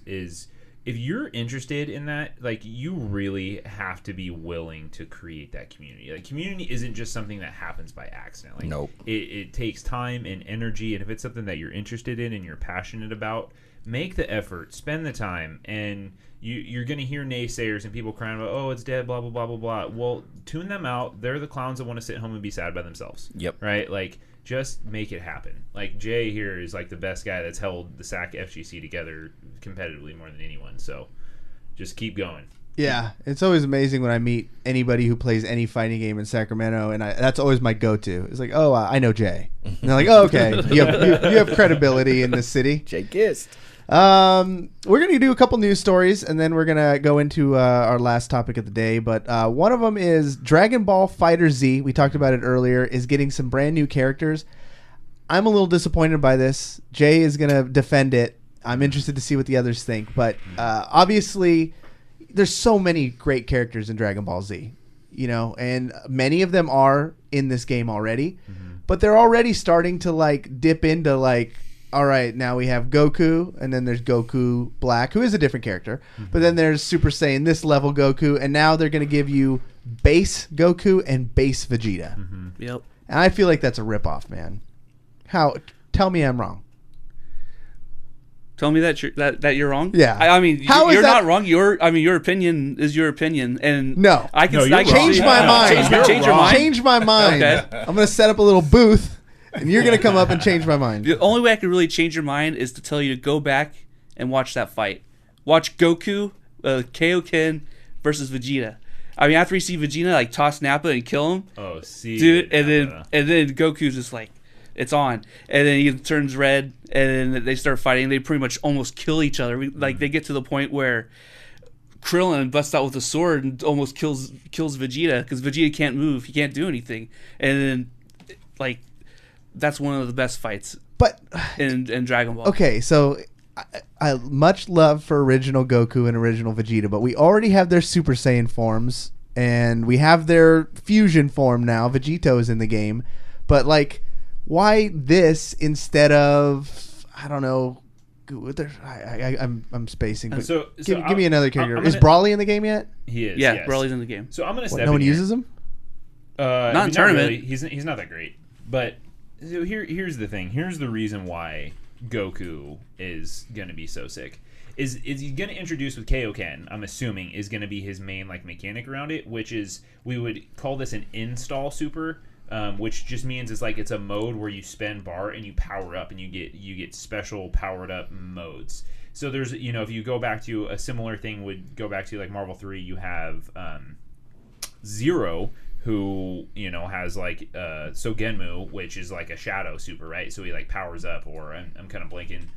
is if you're interested in that, like, you really have to be willing to create that community. Like, community isn't just something that happens by accident. Like, nope. It takes time and energy, and if it's something that you're interested in and you're passionate about, make the effort, spend the time, and you're going to hear naysayers and people crying about, oh, it's dead, blah, blah, blah, blah, blah. Well, tune them out. They're the clowns that want to sit home and be sad by themselves. Yep. Right? Like, just make it happen. Like, Jay here is like the best guy that's held the SAC FGC together competitively more than anyone. So just keep going. Yeah, it's always amazing when I meet anybody who plays any fighting game in Sacramento, and that's always my go-to. It's like, oh, I know Jay. And they're like, oh, okay, you have credibility in this city. Jay Gist. We're going to do a couple news stories, and then we're going to go into our last topic of the day. But one of them is Dragon Ball FighterZ. We talked about it earlier, is getting some brand new characters. I'm a little disappointed by this. Jay is going to defend it. I'm interested to see what the others think. But obviously, there's so many great characters in Dragon Ball Z, and many of them are in this game already. But they're already starting to like dip into like, all right, now we have Goku, and then there's Goku Black, who is a different character. But then there's Super Saiyan, this level Goku, and now they're going to give you base Goku and base Vegeta. Yep. And I feel like that's a ripoff, man. How? Tell me I'm wrong. Tell me that you're wrong. Yeah. I mean, How you're is that? not wrong. Your opinion is your opinion, and No. I can change my mind. Change your mind. Change my mind. Okay. I'm going to set up a little booth, and you're going to come up and change my mind. The only way I can really change your mind is to tell you to go back and watch that fight. Watch Goku, Kaioken versus Vegeta. I mean, after you see Vegeta like toss Nappa and kill him, dude, and then Goku's just like, it's on, and then he turns red, and then they start fighting. They pretty much almost kill each other. Like, they get to the point where Krillin busts out with a sword and almost kills Vegeta, because Vegeta can't move, he can't do anything, and then like that's one of the best fights. But in Dragon Ball. Okay, so I much love for original Goku and original Vegeta, but we already have their Super Saiyan forms, and we have their fusion form now. Vegito is in the game, but like, why this instead of, I don't know, I'm spacing. But give me another character. Is Brawly in the game yet? He is. Yeah, yes. Brawly's in the game. So I'm gonna step in. No one here. uses him. Not in tournament. Really. He's not that great. But so here's the thing. Here's the reason why Goku is going to be so sick. Is he going to introduce with Kaioken, I'm assuming, is going to be his main like mechanic around it, which is, we would call this an install super, which just means it's a mode where you spend bar and you power up and you get special powered up modes. So there's, if you go back to a similar thing, would go back to like Marvel 3, you have Zero, who has like Sogenmu, which is like a shadow super, right? So he like powers up, or I'm kind of blanking.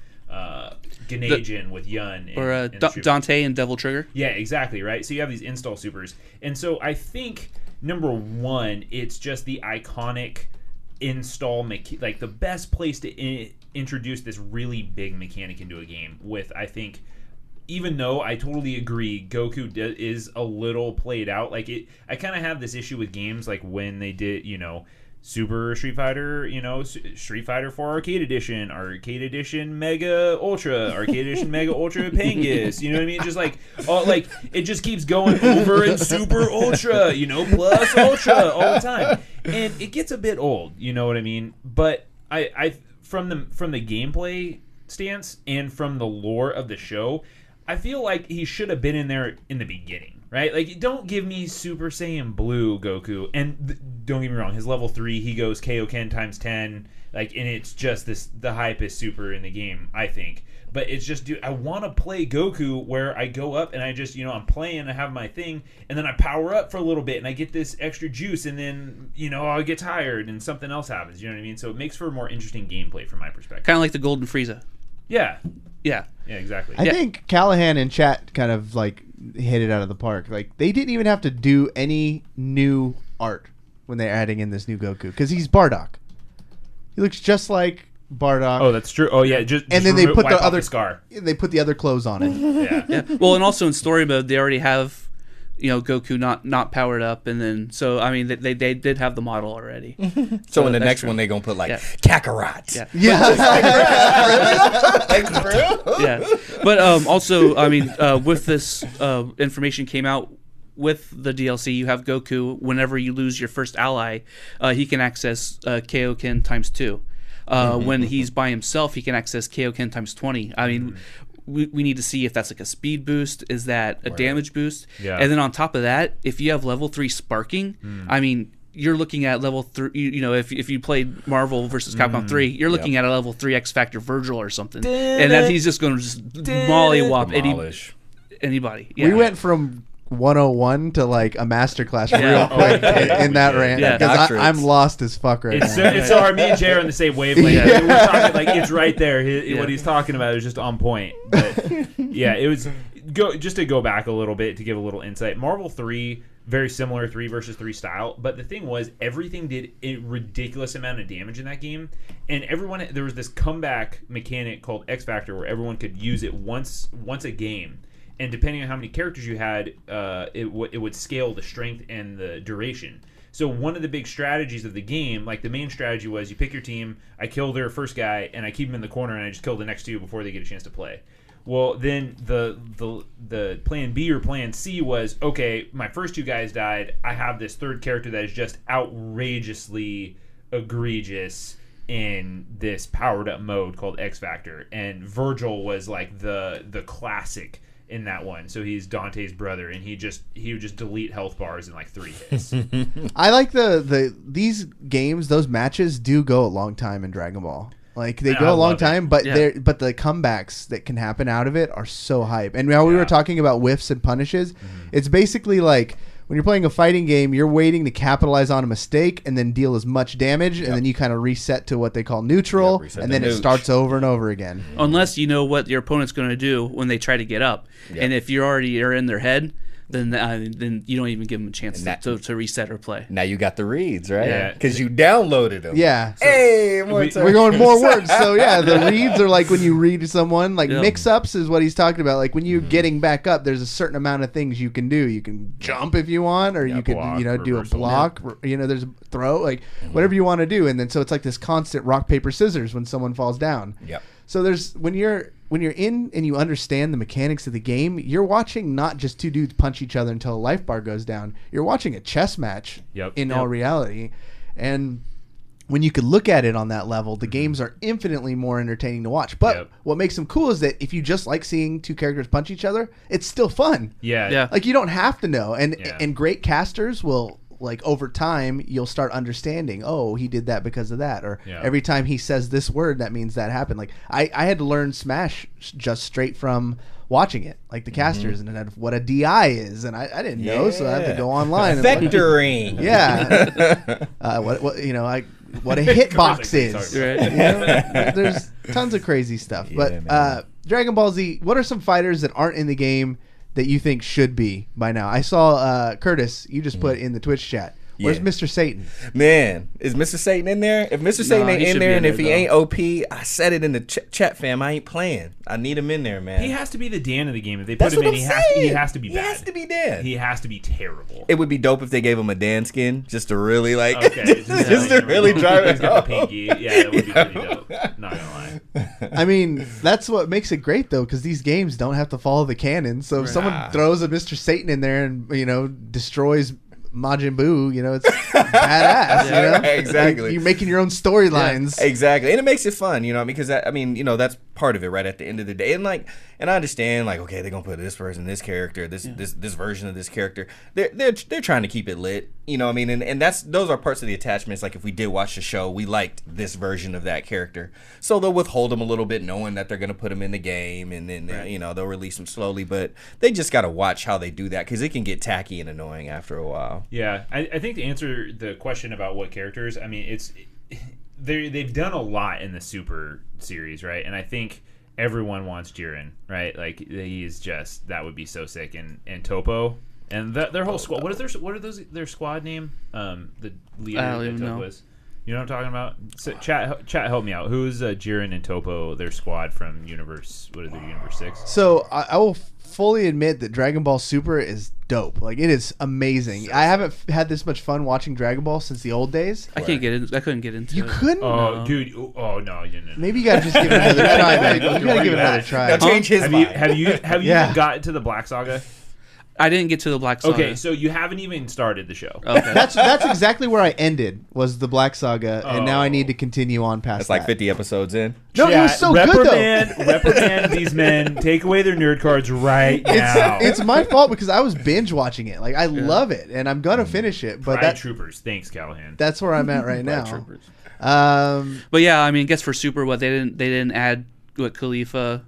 Ganajin with Yun or Dante and Devil Trigger. Yeah, exactly, right? So you have these install supers. And so I think, number one, it's just the iconic install, like the best place to introduce this really big mechanic into a game with, I think, even though I totally agree, Goku is a little played out. Like I kind of have this issue with games like when they did, Super Street Fighter, Street Fighter 4 Arcade Edition Mega Ultra, Arcade Edition Mega Ultra Pangus, you know what I mean? Just it just keeps going over and Super Ultra, plus Ultra all the time. And it gets a bit old, you know what I mean? But I from the gameplay stance and from the lore of the show, I feel like he should have been in there in the beginning. Right? Like, don't give me Super Saiyan Blue Goku. And don't get me wrong, his level 3, he goes Kaioken times 10. Like, and it's just the hypest super in the game, I think. But it's just, dude, I want to play Goku where I go up and I just, I'm playing, I have my thing, and then I power up for a little bit and I get this extra juice, and then, I get tired and something else happens. You know what I mean? So it makes for a more interesting gameplay from my perspective. Kind of like the Golden Frieza. Yeah. Yeah. Yeah, exactly. I think Callahan in chat kind of like hit it out of the park. Like, they didn't even have to do any new art when they're adding in this new Goku, because he's Bardock. He looks just like Bardock. Oh, that's true. Oh yeah, just and then they put the other scar. They put the other clothes on it. Yeah. Well, and also in story mode, they already have Goku not powered up, and then they did have the model already. So in the next one, they're gonna put like Kakarot. Yeah. Thanks, bro. Yeah. But also, with this information came out with the DLC, you have Goku. Whenever you lose your first ally, he can access Kaioken times 2. When he's by himself, he can access Kaioken times 20. We need to see if that's like a speed boost. Is that a damage boost? Yeah. And then on top of that, if you have level 3 sparking, you're looking at level 3. If you played Marvel versus Capcom 3, you're looking at a level 3 X Factor Virgil or something, and that he's just going to just mollywop anybody. Yeah. We went from 101 to like a masterclass real quick in that rant, because I'm lost as fuck right now. It's so hard. Me and Jay are on the same wavelength. We're talking like it's right there. What he's talking about is just on point. But yeah, it was just to go back a little bit to give a little insight. Marvel 3, very similar 3 versus 3 style, but the thing was, everything did a ridiculous amount of damage in that game, and there was this comeback mechanic called X Factor where everyone could use it once a game. And depending on how many characters you had, it would scale the strength and the duration. So one of the big strategies of the game, like the main strategy was, you pick your team, I kill their first guy, and I keep him in the corner, and I just kill the next 2 before they get a chance to play. Well, then the plan B or plan C was, okay, my first 2 guys died, I have this third character that is just outrageously egregious in this powered up mode called X Factor. And Virgil was like the classic in that one. So he's Dante's brother, and he would just delete health bars in like 3 hits. I like these games, those matches do go a long time in Dragon Ball. Like, they go a long time, but but the comebacks that can happen out of it are so hype. And now we were talking about whiffs and punishes. It's basically like, when you're playing a fighting game, you're waiting to capitalize on a mistake and then deal as much damage, and then you kind of reset to what they call neutral, and then it starts over and over again. Unless you know what your opponent's going to do when they try to get up. And if you already are in their head, then you don't even give them a chance to reset or play. Now you got the reads, right? Yeah. Because you downloaded them. Yeah. So hey, we're going more words. So yeah, the reads are like when you read someone, like mix-ups is what he's talking about. Like when you're getting back up, there's a certain amount of things you can do. You can jump if you want, or you can do a block. There's a throw, like whatever you want to do. And then so it's like this constant rock, paper, scissors when someone falls down. Yep. So there's when you're in and you understand the mechanics of the game, you're watching not just 2 dudes punch each other until a life bar goes down. You're watching a chess match in all reality. And when you could look at it on that level, the games are infinitely more entertaining to watch. But what makes them cool is that if you just like seeing two characters punch each other, it's still fun. Yeah. Like you don't have to know. And great casters will, like, over time, you'll start understanding, oh, he did that because of that. Or every time he says this word, that means that happened. Like I had to learn Smash just straight from watching it, like the casters, and then what a DI is, and I didn't know, so I had to go online. Vectoring. What a hitbox is. Right. You know, there's tons of crazy stuff. But Dragon Ball Z, what are some fighters that aren't in the game that you think should be by now? I saw Curtis, you just put in the Twitch chat. Where's Mr. Satan? Man, is Mr. Satan in there? If Mr. Satan ain't in there, and if he ain't OP, I said it in the chat, fam. I ain't playing. I need him in there, man. He has to be the Dan of the game. If they put him in, he has to be bad. He has to be Dan. He has to be terrible. It would be dope if they gave him a Dan skin just to really just to really drive it home. Got the pinky. Yeah, that would be pretty dope. Not gonna lie. I mean, that's what makes it great, though, because these games don't have to follow the canon. So if someone throws a Mr. Satan in there and, destroys Majin Buu, it's badass. Exactly. You're making your own storylines. Exactly. And it makes it fun, because that's part of it right at the end of the day. And I understand, okay, they're gonna put this person, this character, this version of this character. They're trying to keep it lit. And those are parts of the attachments. Like if we did watch the show, we liked this version of that character. So they'll withhold them a little bit, knowing that they're gonna put them in the game, and then they'll release them slowly. But they just gotta watch how they do that, because it can get tacky and annoying after a while. Yeah, I think to answer the question about what characters, they've done a lot in the Super series, right? And I think everyone wants Jiren, right? Like he's just, that would be so sick. And Topo and their whole squad. What is their squad name? The leader that Topo is. You know what I'm talking about? So chat, help me out. Who is Jiren and Topo? Their squad from Universe? What is their Universe 6? So I will fully admit that Dragon Ball Super is dope. Like it is amazing. I haven't had this much fun watching Dragon Ball since the old days. I couldn't get into it. You couldn't? Oh, no. Dude. Oh no. Maybe you gotta just give it another try, man. You gotta give it another try. Now change his mind. Have you even gotten to the Black Saga? I didn't get to the Black Saga. Okay, so you haven't even started the show. Okay. That's exactly where I ended, was the Black Saga, and now I need to continue on past That's like 50 episodes in. No, it was so good, though. Reprimand these men. Take away their nerd cards right now. It's my fault because I was binge watching it. Like, I love it, and I'm going to finish it. But Pride Troopers. Thanks, Callahan. That's where I'm at right now. Troopers. But yeah, I guess for Super, they didn't add Khalifa.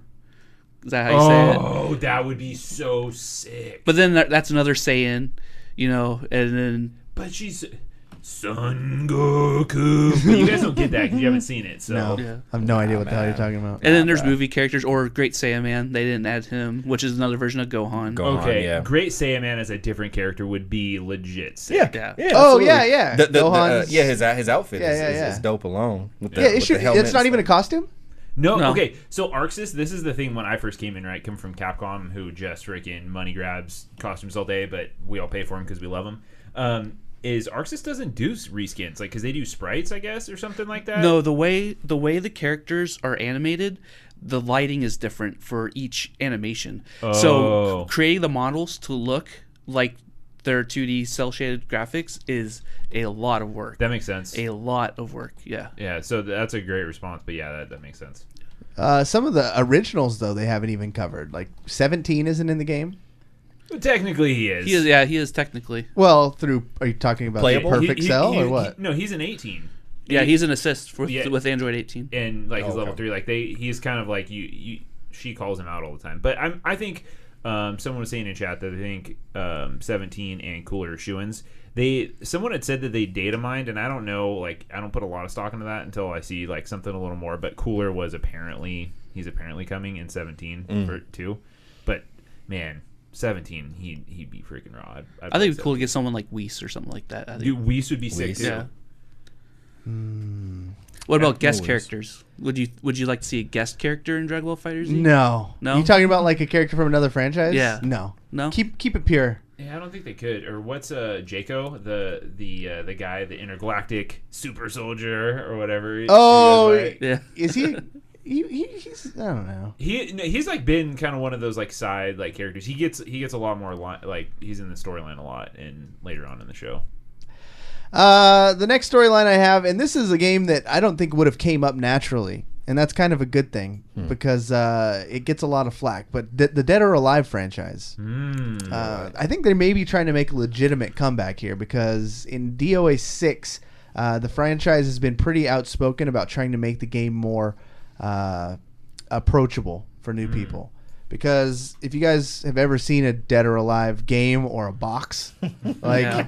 Is that how you say it? Oh, that would be so sick. But then that's another Saiyan, and then... But she's... Son Goku. But you guys don't get that because you haven't seen it. So no. Yeah. I have no idea what the hell you're talking about. And then there's movie characters, or Great Saiyaman. They didn't add him, which is another version of Gohan. Okay, Great Saiyaman as a different character would be legit sick. Yeah. Oh, yeah. His outfit is dope alone. With the, it's not even a costume? No, okay. So Arxis, this is the thing when I first came in, right? Come from Capcom, who just freaking money grabs costumes all day, but we all pay for them because we love them. Is Arxis doesn't do reskins, because they do sprites, I guess, or something like that? No, the way the characters are animated, the lighting is different for each animation. Oh. So creating the models to look like their 2D cel-shaded graphics is a lot of work. That makes sense. A lot of work, yeah. Yeah, so that's a great response, but yeah, that makes sense. Some of the originals, though, they haven't even covered. Like, 17 isn't in the game? Well, technically, he is. He is technically. Well, are you talking about the Perfect Cell, or what? No, he's an 18. Yeah, he's an assist with Android 18. And, his level 3, he's kind of she calls him out all the time. But I think... someone was saying in chat that they think 17 and Cooler are shoo-ins. Someone had said that they data mined, and I don't know, I don't put a lot of stock into that until I see something a little more. But Cooler was apparently coming in 17 for 2. But man, 17 he'd be freaking raw. I think it's cool to get someone like Whis or something like that. Dude, Whis would be sick too. Yeah. What about guest characters? Would you like to see a guest character in Dragon Ball FighterZ? No. You talking about a character from another franchise? Yeah. No. Keep it pure. Yeah, I don't think they could. Or what's Jaco, the guy, the intergalactic super soldier or whatever? Yeah. Is he? He's I don't know. He's been kind of one of those side characters. He gets a lot more he's in the storyline a lot and later on in the show. The next storyline I have, and this is a game that I don't think would have came up naturally, and that's kind of a good thing because it gets a lot of flack. But the Dead or Alive franchise, I think they may be trying to make a legitimate comeback here because in DOA 6, the franchise has been pretty outspoken about trying to make the game more approachable for new people. Because if you guys have ever seen a Dead or Alive game or a box, like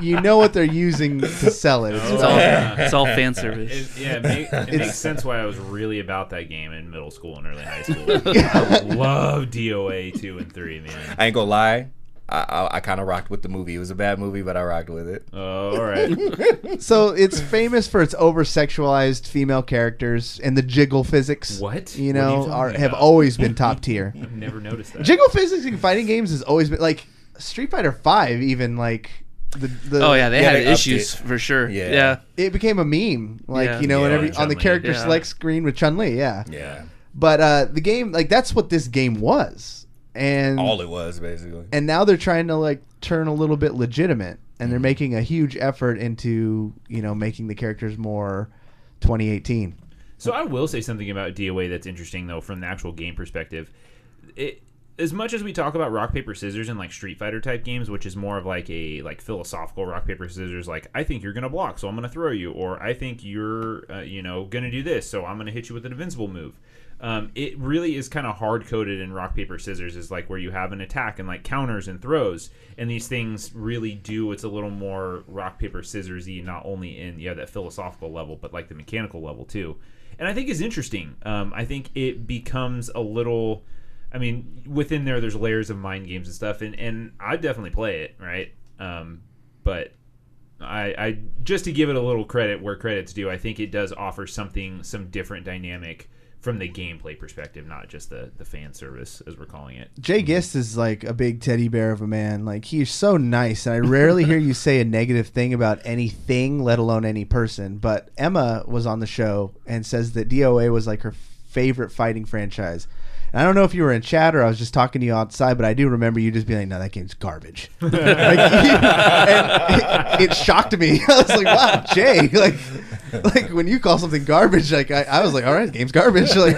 you know what they're using to sell it. It's all fan service. It makes sense why I was really about that game in middle school and early high school. I love DOA 2 and 3, man. I ain't gonna lie. I kind of rocked with the movie. It was a bad movie, but I rocked with it. Oh, all right. So it's famous for its over-sexualized female characters and the jiggle physics. What? You know, have always been top tier. I've never noticed that. Jiggle physics in fighting games has always been like Street Fighter V. Even like they had issues for sure. Yeah, it became a meme. Like on the character select screen with Chun-Li. Yeah. But the game, like that's what this game was. And all it was basically. And now they're trying to like turn a little bit legitimate, and they're making a huge effort into making the characters more 2018. So I will say something about DOA that's interesting though from the actual game perspective. As much as we talk about rock paper scissors and like Street Fighter type games, which is more of like a philosophical rock paper scissors, like I think you're gonna block, so I'm gonna throw you, or I think you're gonna do this, so I'm gonna hit you with an invincible move. It really is kind of hard coded in rock paper scissors, is like where you have an attack and like counters and throws, and these things really do. It's a little more rock paper scissorsy, not only in that philosophical level, but like the mechanical level too. And I think is interesting. I think it becomes a little. I mean, within there's layers of mind games and stuff, and I definitely play it, right? But I just to give it a little credit where credit's due, I think it does offer some different dynamic from the gameplay perspective, not just the fan service, as we're calling it. Jay Gist is like a big teddy bear of a man. Like, he's so nice, and I rarely hear you say a negative thing about anything, let alone any person. But Emma was on the show and says that DOA was like her favorite fighting franchise. And I don't know if you were in chat or I was just talking to you outside, but I do remember you just being like, no, that game's garbage. And it shocked me. I was like, wow, Jay. Like when you call something garbage, like I was like, all right, game's garbage. Like,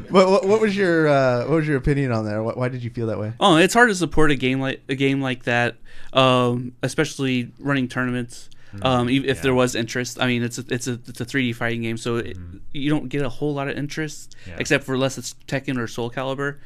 what was your opinion on that? Why did you feel that way? Oh, it's hard to support a game like that, especially running tournaments. If there was interest, I mean, it's a 3D fighting game, so you don't get a whole lot of interest, except for unless it's Tekken or Soul Calibur.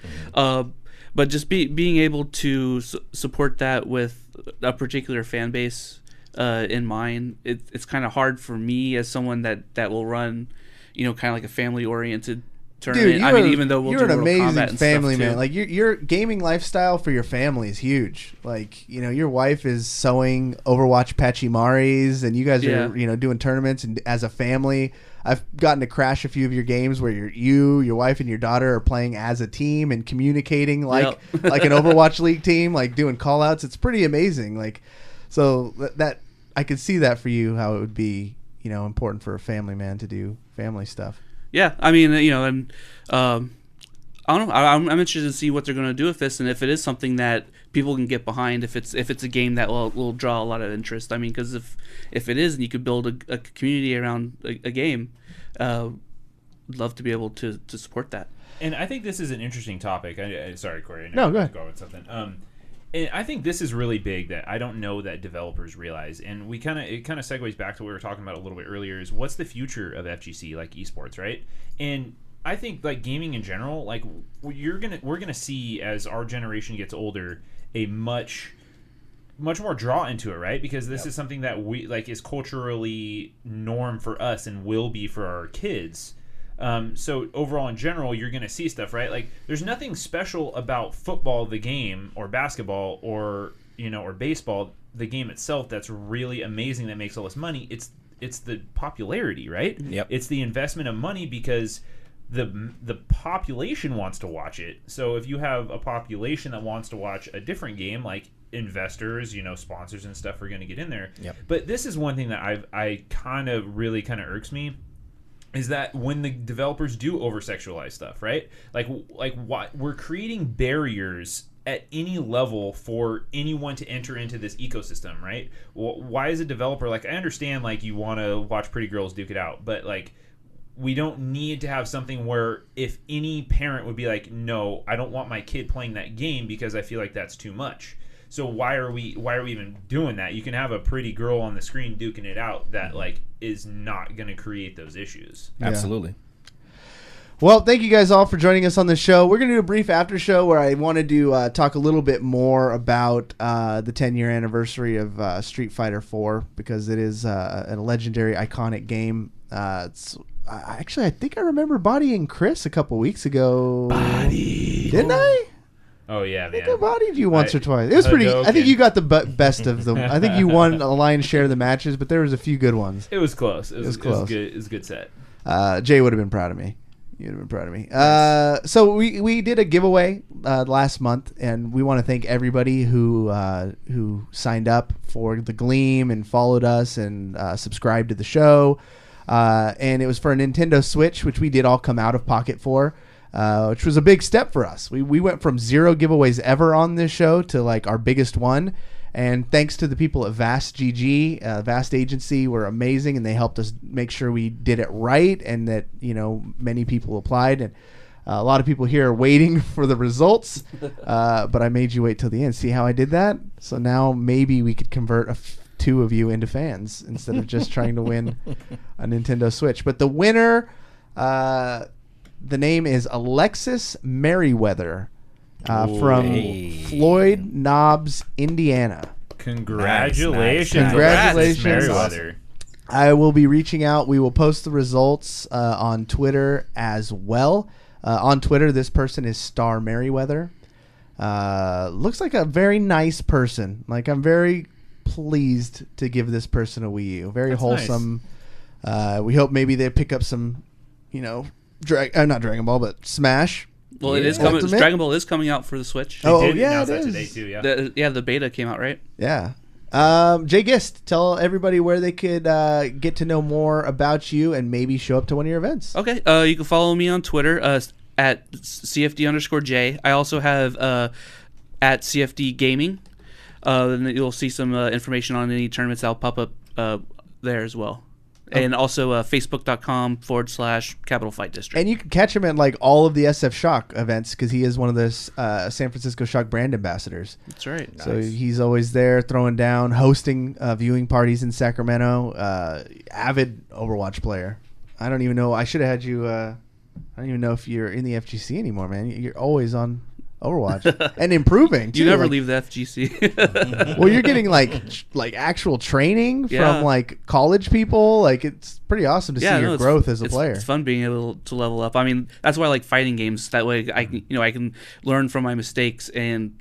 But just being able to support that with a particular fan base in mind, it's kind of hard for me as someone that will run, kind of like a family oriented tournament. Dude, even though we'll you're do an Mortal Kombat amazing and family stuff man. too. Like your gaming lifestyle for your family is huge. Like your wife is sewing Overwatch Pachimaris, and you guys are doing tournaments, and as a family, I've gotten to crash a few of your games where your wife and your daughter are playing as a team and communicating like like an Overwatch League team, like doing call outs. It's pretty amazing. Like, so that I could see that for you, how it would be important for a family man to do family stuff. Yeah, I mean, and I don't know. I'm interested to see what they're going to do with this, and if it is something that people can get behind, if it's a game that will draw a lot of interest. I mean, because if it is, and you could build a community around a game, I'd love to be able to support that. And I think this is an interesting topic. Sorry, Corey. No, go ahead. Go with something. And I think this is really big that I don't know that developers realize, and it kind of segues back to what we were talking about a little bit earlier, is what's the future of FGC, like esports, right? And I think like gaming in general, like we're gonna see as our generation gets older a much more draw into it, right? Because this is something that we like is culturally norm for us and will be for our kids. So overall in general, you're going to see stuff, right? Like there's nothing special about football, the game, or basketball, or or baseball, the game itself, that's really amazing, that makes all this money. It's the popularity, right? Yep. It's the investment of money because the population wants to watch it. So if you have a population that wants to watch a different game, like investors, sponsors and stuff are going to get in there. Yep. But this is one thing that I kind of irks me, is that when the developers do over-sexualize stuff, right? Like what we're creating barriers at any level for anyone to enter into this ecosystem, right? Well, why is a developer like, I understand like you want to watch pretty girls duke it out, but like we don't need to have something where if any parent would be like, no, I don't want my kid playing that game because I feel like that's too much. So why are we even doing that? You can have a pretty girl on the screen duking it out that like is not going to create those issues. Yeah. Absolutely. Well, thank you guys all for joining us on the show. We're going to do a brief after show where I wanted to talk a little bit more about the 10-year anniversary of Street Fighter 4 because it is a legendary, iconic game. I think I remember bodying Chris a couple weeks ago. Didn't I? Oh yeah, I think I bodied you once or twice. It was pretty. I think you got the best of them. I think you won a lion's share of the matches, but there was a few good ones. It was close. It was close. It was a good set. Jay would have been proud of me. You'd have been proud of me. So we did a giveaway last month, and we want to thank everybody who signed up for the Gleam and followed us and subscribed to the show. And it was for a Nintendo Switch, which we did all come out of pocket for, which was a big step for us. We went from 0 giveaways ever on this show to like our biggest one. And thanks to the people at Vast GG, Vast Agency were amazing, and they helped us make sure we did it right and that, many people applied. And a lot of people here are waiting for the results, but I made you wait till the end. See how I did that? So now maybe we could convert 2 of you into fans instead of just trying to win a Nintendo Switch. But the winner, the name is Alexis Merriweather. From Floyd Knobs, Indiana. Congratulations. Nice. Congratulations. Merriweather. I will be reaching out. We will post the results on Twitter as well. On Twitter, this person is Star Merriweather. Looks like a very nice person. Like, I'm very pleased to give this person a Wii U. Very wholesome. Nice. We hope maybe they pick up some, not Dragon Ball, but Smash. Well, it is coming. Dragon Ball is coming out for the Switch. Oh, yeah, it is. Today too, yeah. The beta came out, right? Yeah. Jay Gist, tell everybody where they could get to know more about you and maybe show up to one of your events. Okay. You can follow me on Twitter at CFD_J. I also have at CFD Gaming. And you'll see some information on any tournaments that'll pop up there as well. And also facebook.com/Capital Fight District. And you can catch him at like all of the SF Shock events because he is one of the San Francisco Shock brand ambassadors. That's right. So nice. He's always there throwing down, hosting viewing parties in Sacramento. Avid Overwatch player. I don't even know. I should have had you. I don't even know if you're in the FGC anymore, man. You're always on Overwatch and improving too. You never leave the FGC. Well, you're getting like actual training from like college people. Like, it's pretty awesome to see your growth as a player. It's fun being able to level up. I mean, that's why I like fighting games. That way I can learn from my mistakes and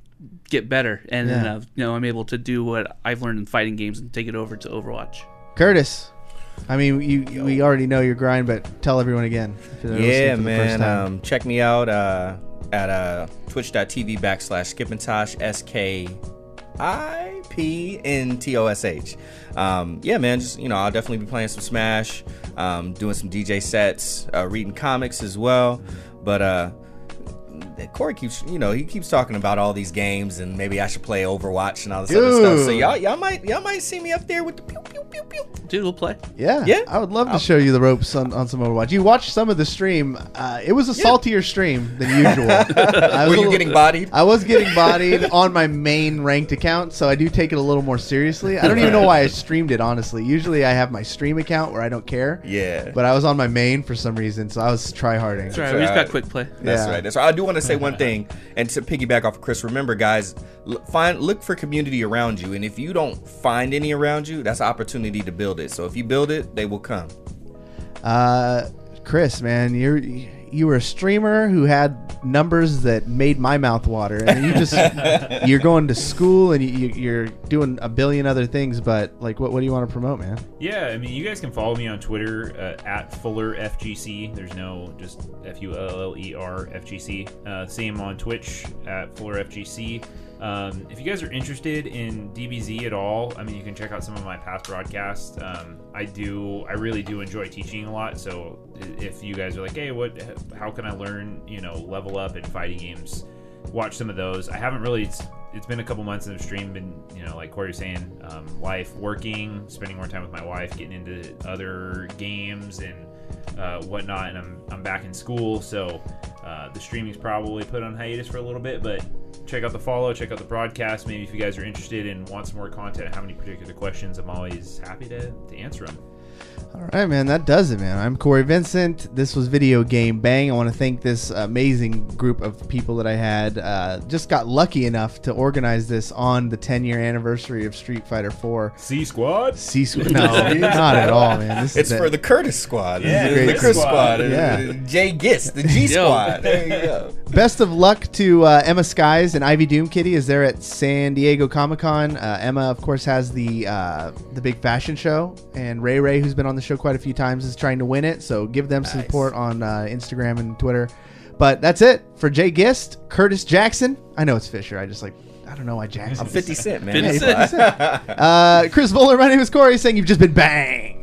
get better. And I'm able to do what I've learned in fighting games and take it over to Overwatch. Curtis, I mean, we already know your grind, but tell everyone again. Yeah, man. Check me out at twitch.tv/Skipintosh, SKIPNTOSH. Yeah, man, just I'll definitely be playing some Smash, doing some DJ sets, reading comics as well. But Cory keeps talking about all these games, and maybe I should play Overwatch and all this other stuff. So y'all might see me up there with the pew pew pew pew. Dude, we'll play. Yeah. I would love to show you the ropes on some Overwatch. You watched some of the stream. It was a saltier stream than usual. Were you getting bodied? I was getting bodied on my main ranked account, so I do take it a little more seriously. I don't even know why I streamed it, honestly. Usually I have my stream account where I don't care. Yeah. But I was on my main for some reason, so I was tryharding. That's right. We just got quick play. That's right. I do want to say one thing, and to piggyback off of Chris, remember, guys, look for community around you, and if you don't find any around you, that's an opportunity to build it. So if you build it, they will come. Chris, man, you were a streamer who had numbers that made my mouth water, and you're going to school and you're doing a billion other things, but like, what do you want to promote, man? Yeah, I mean, you guys can follow me on Twitter at FullerFGC. There's no just FULLERFGC. Same on Twitch at FullerFGC. If you guys are interested in DBZ at all, I mean, you can check out some of my past broadcasts. I really do enjoy teaching a lot. So if you guys are like, hey, how can I learn, level up in fighting games? watch some of those. I haven't really. It's been a couple months of stream. Been like Cory was saying, life, working, spending more time with my wife, getting into other games and whatnot, and I'm back in school, so the streaming's probably put on hiatus for a little bit, but check out the follow, check out the broadcast. Maybe if you guys are interested and want some more content, have any particular questions, I'm always happy to answer them. All right, man, that does it, man. I'm Cory Vincent. This was Video Game Bang. I want to thank this amazing group of people that I had. Just got lucky enough to organize this on the 10-year anniversary of Street Fighter 4. C Squad? C Squad? No, not at all, man. It's for the Curtis Squad. Yeah, the Chris Squad. Yeah. Jay Gist, the G Squad. There you go. Best of luck to Emma Skies and Ivy Doom Kitty as they're at San Diego Comic-Con. Emma, of course, has the big fashion show, and Ray, who's been on the show quite a few times, is trying to win it, so give them some support on Instagram and Twitter. But that's it for Jay Gist, Curtis Jackson. I know it's Fisher. I don't know why Jackson. I'm 50 Cent, man. 50 Cent. Chris Voller, my name is Cory, saying you've just been bang.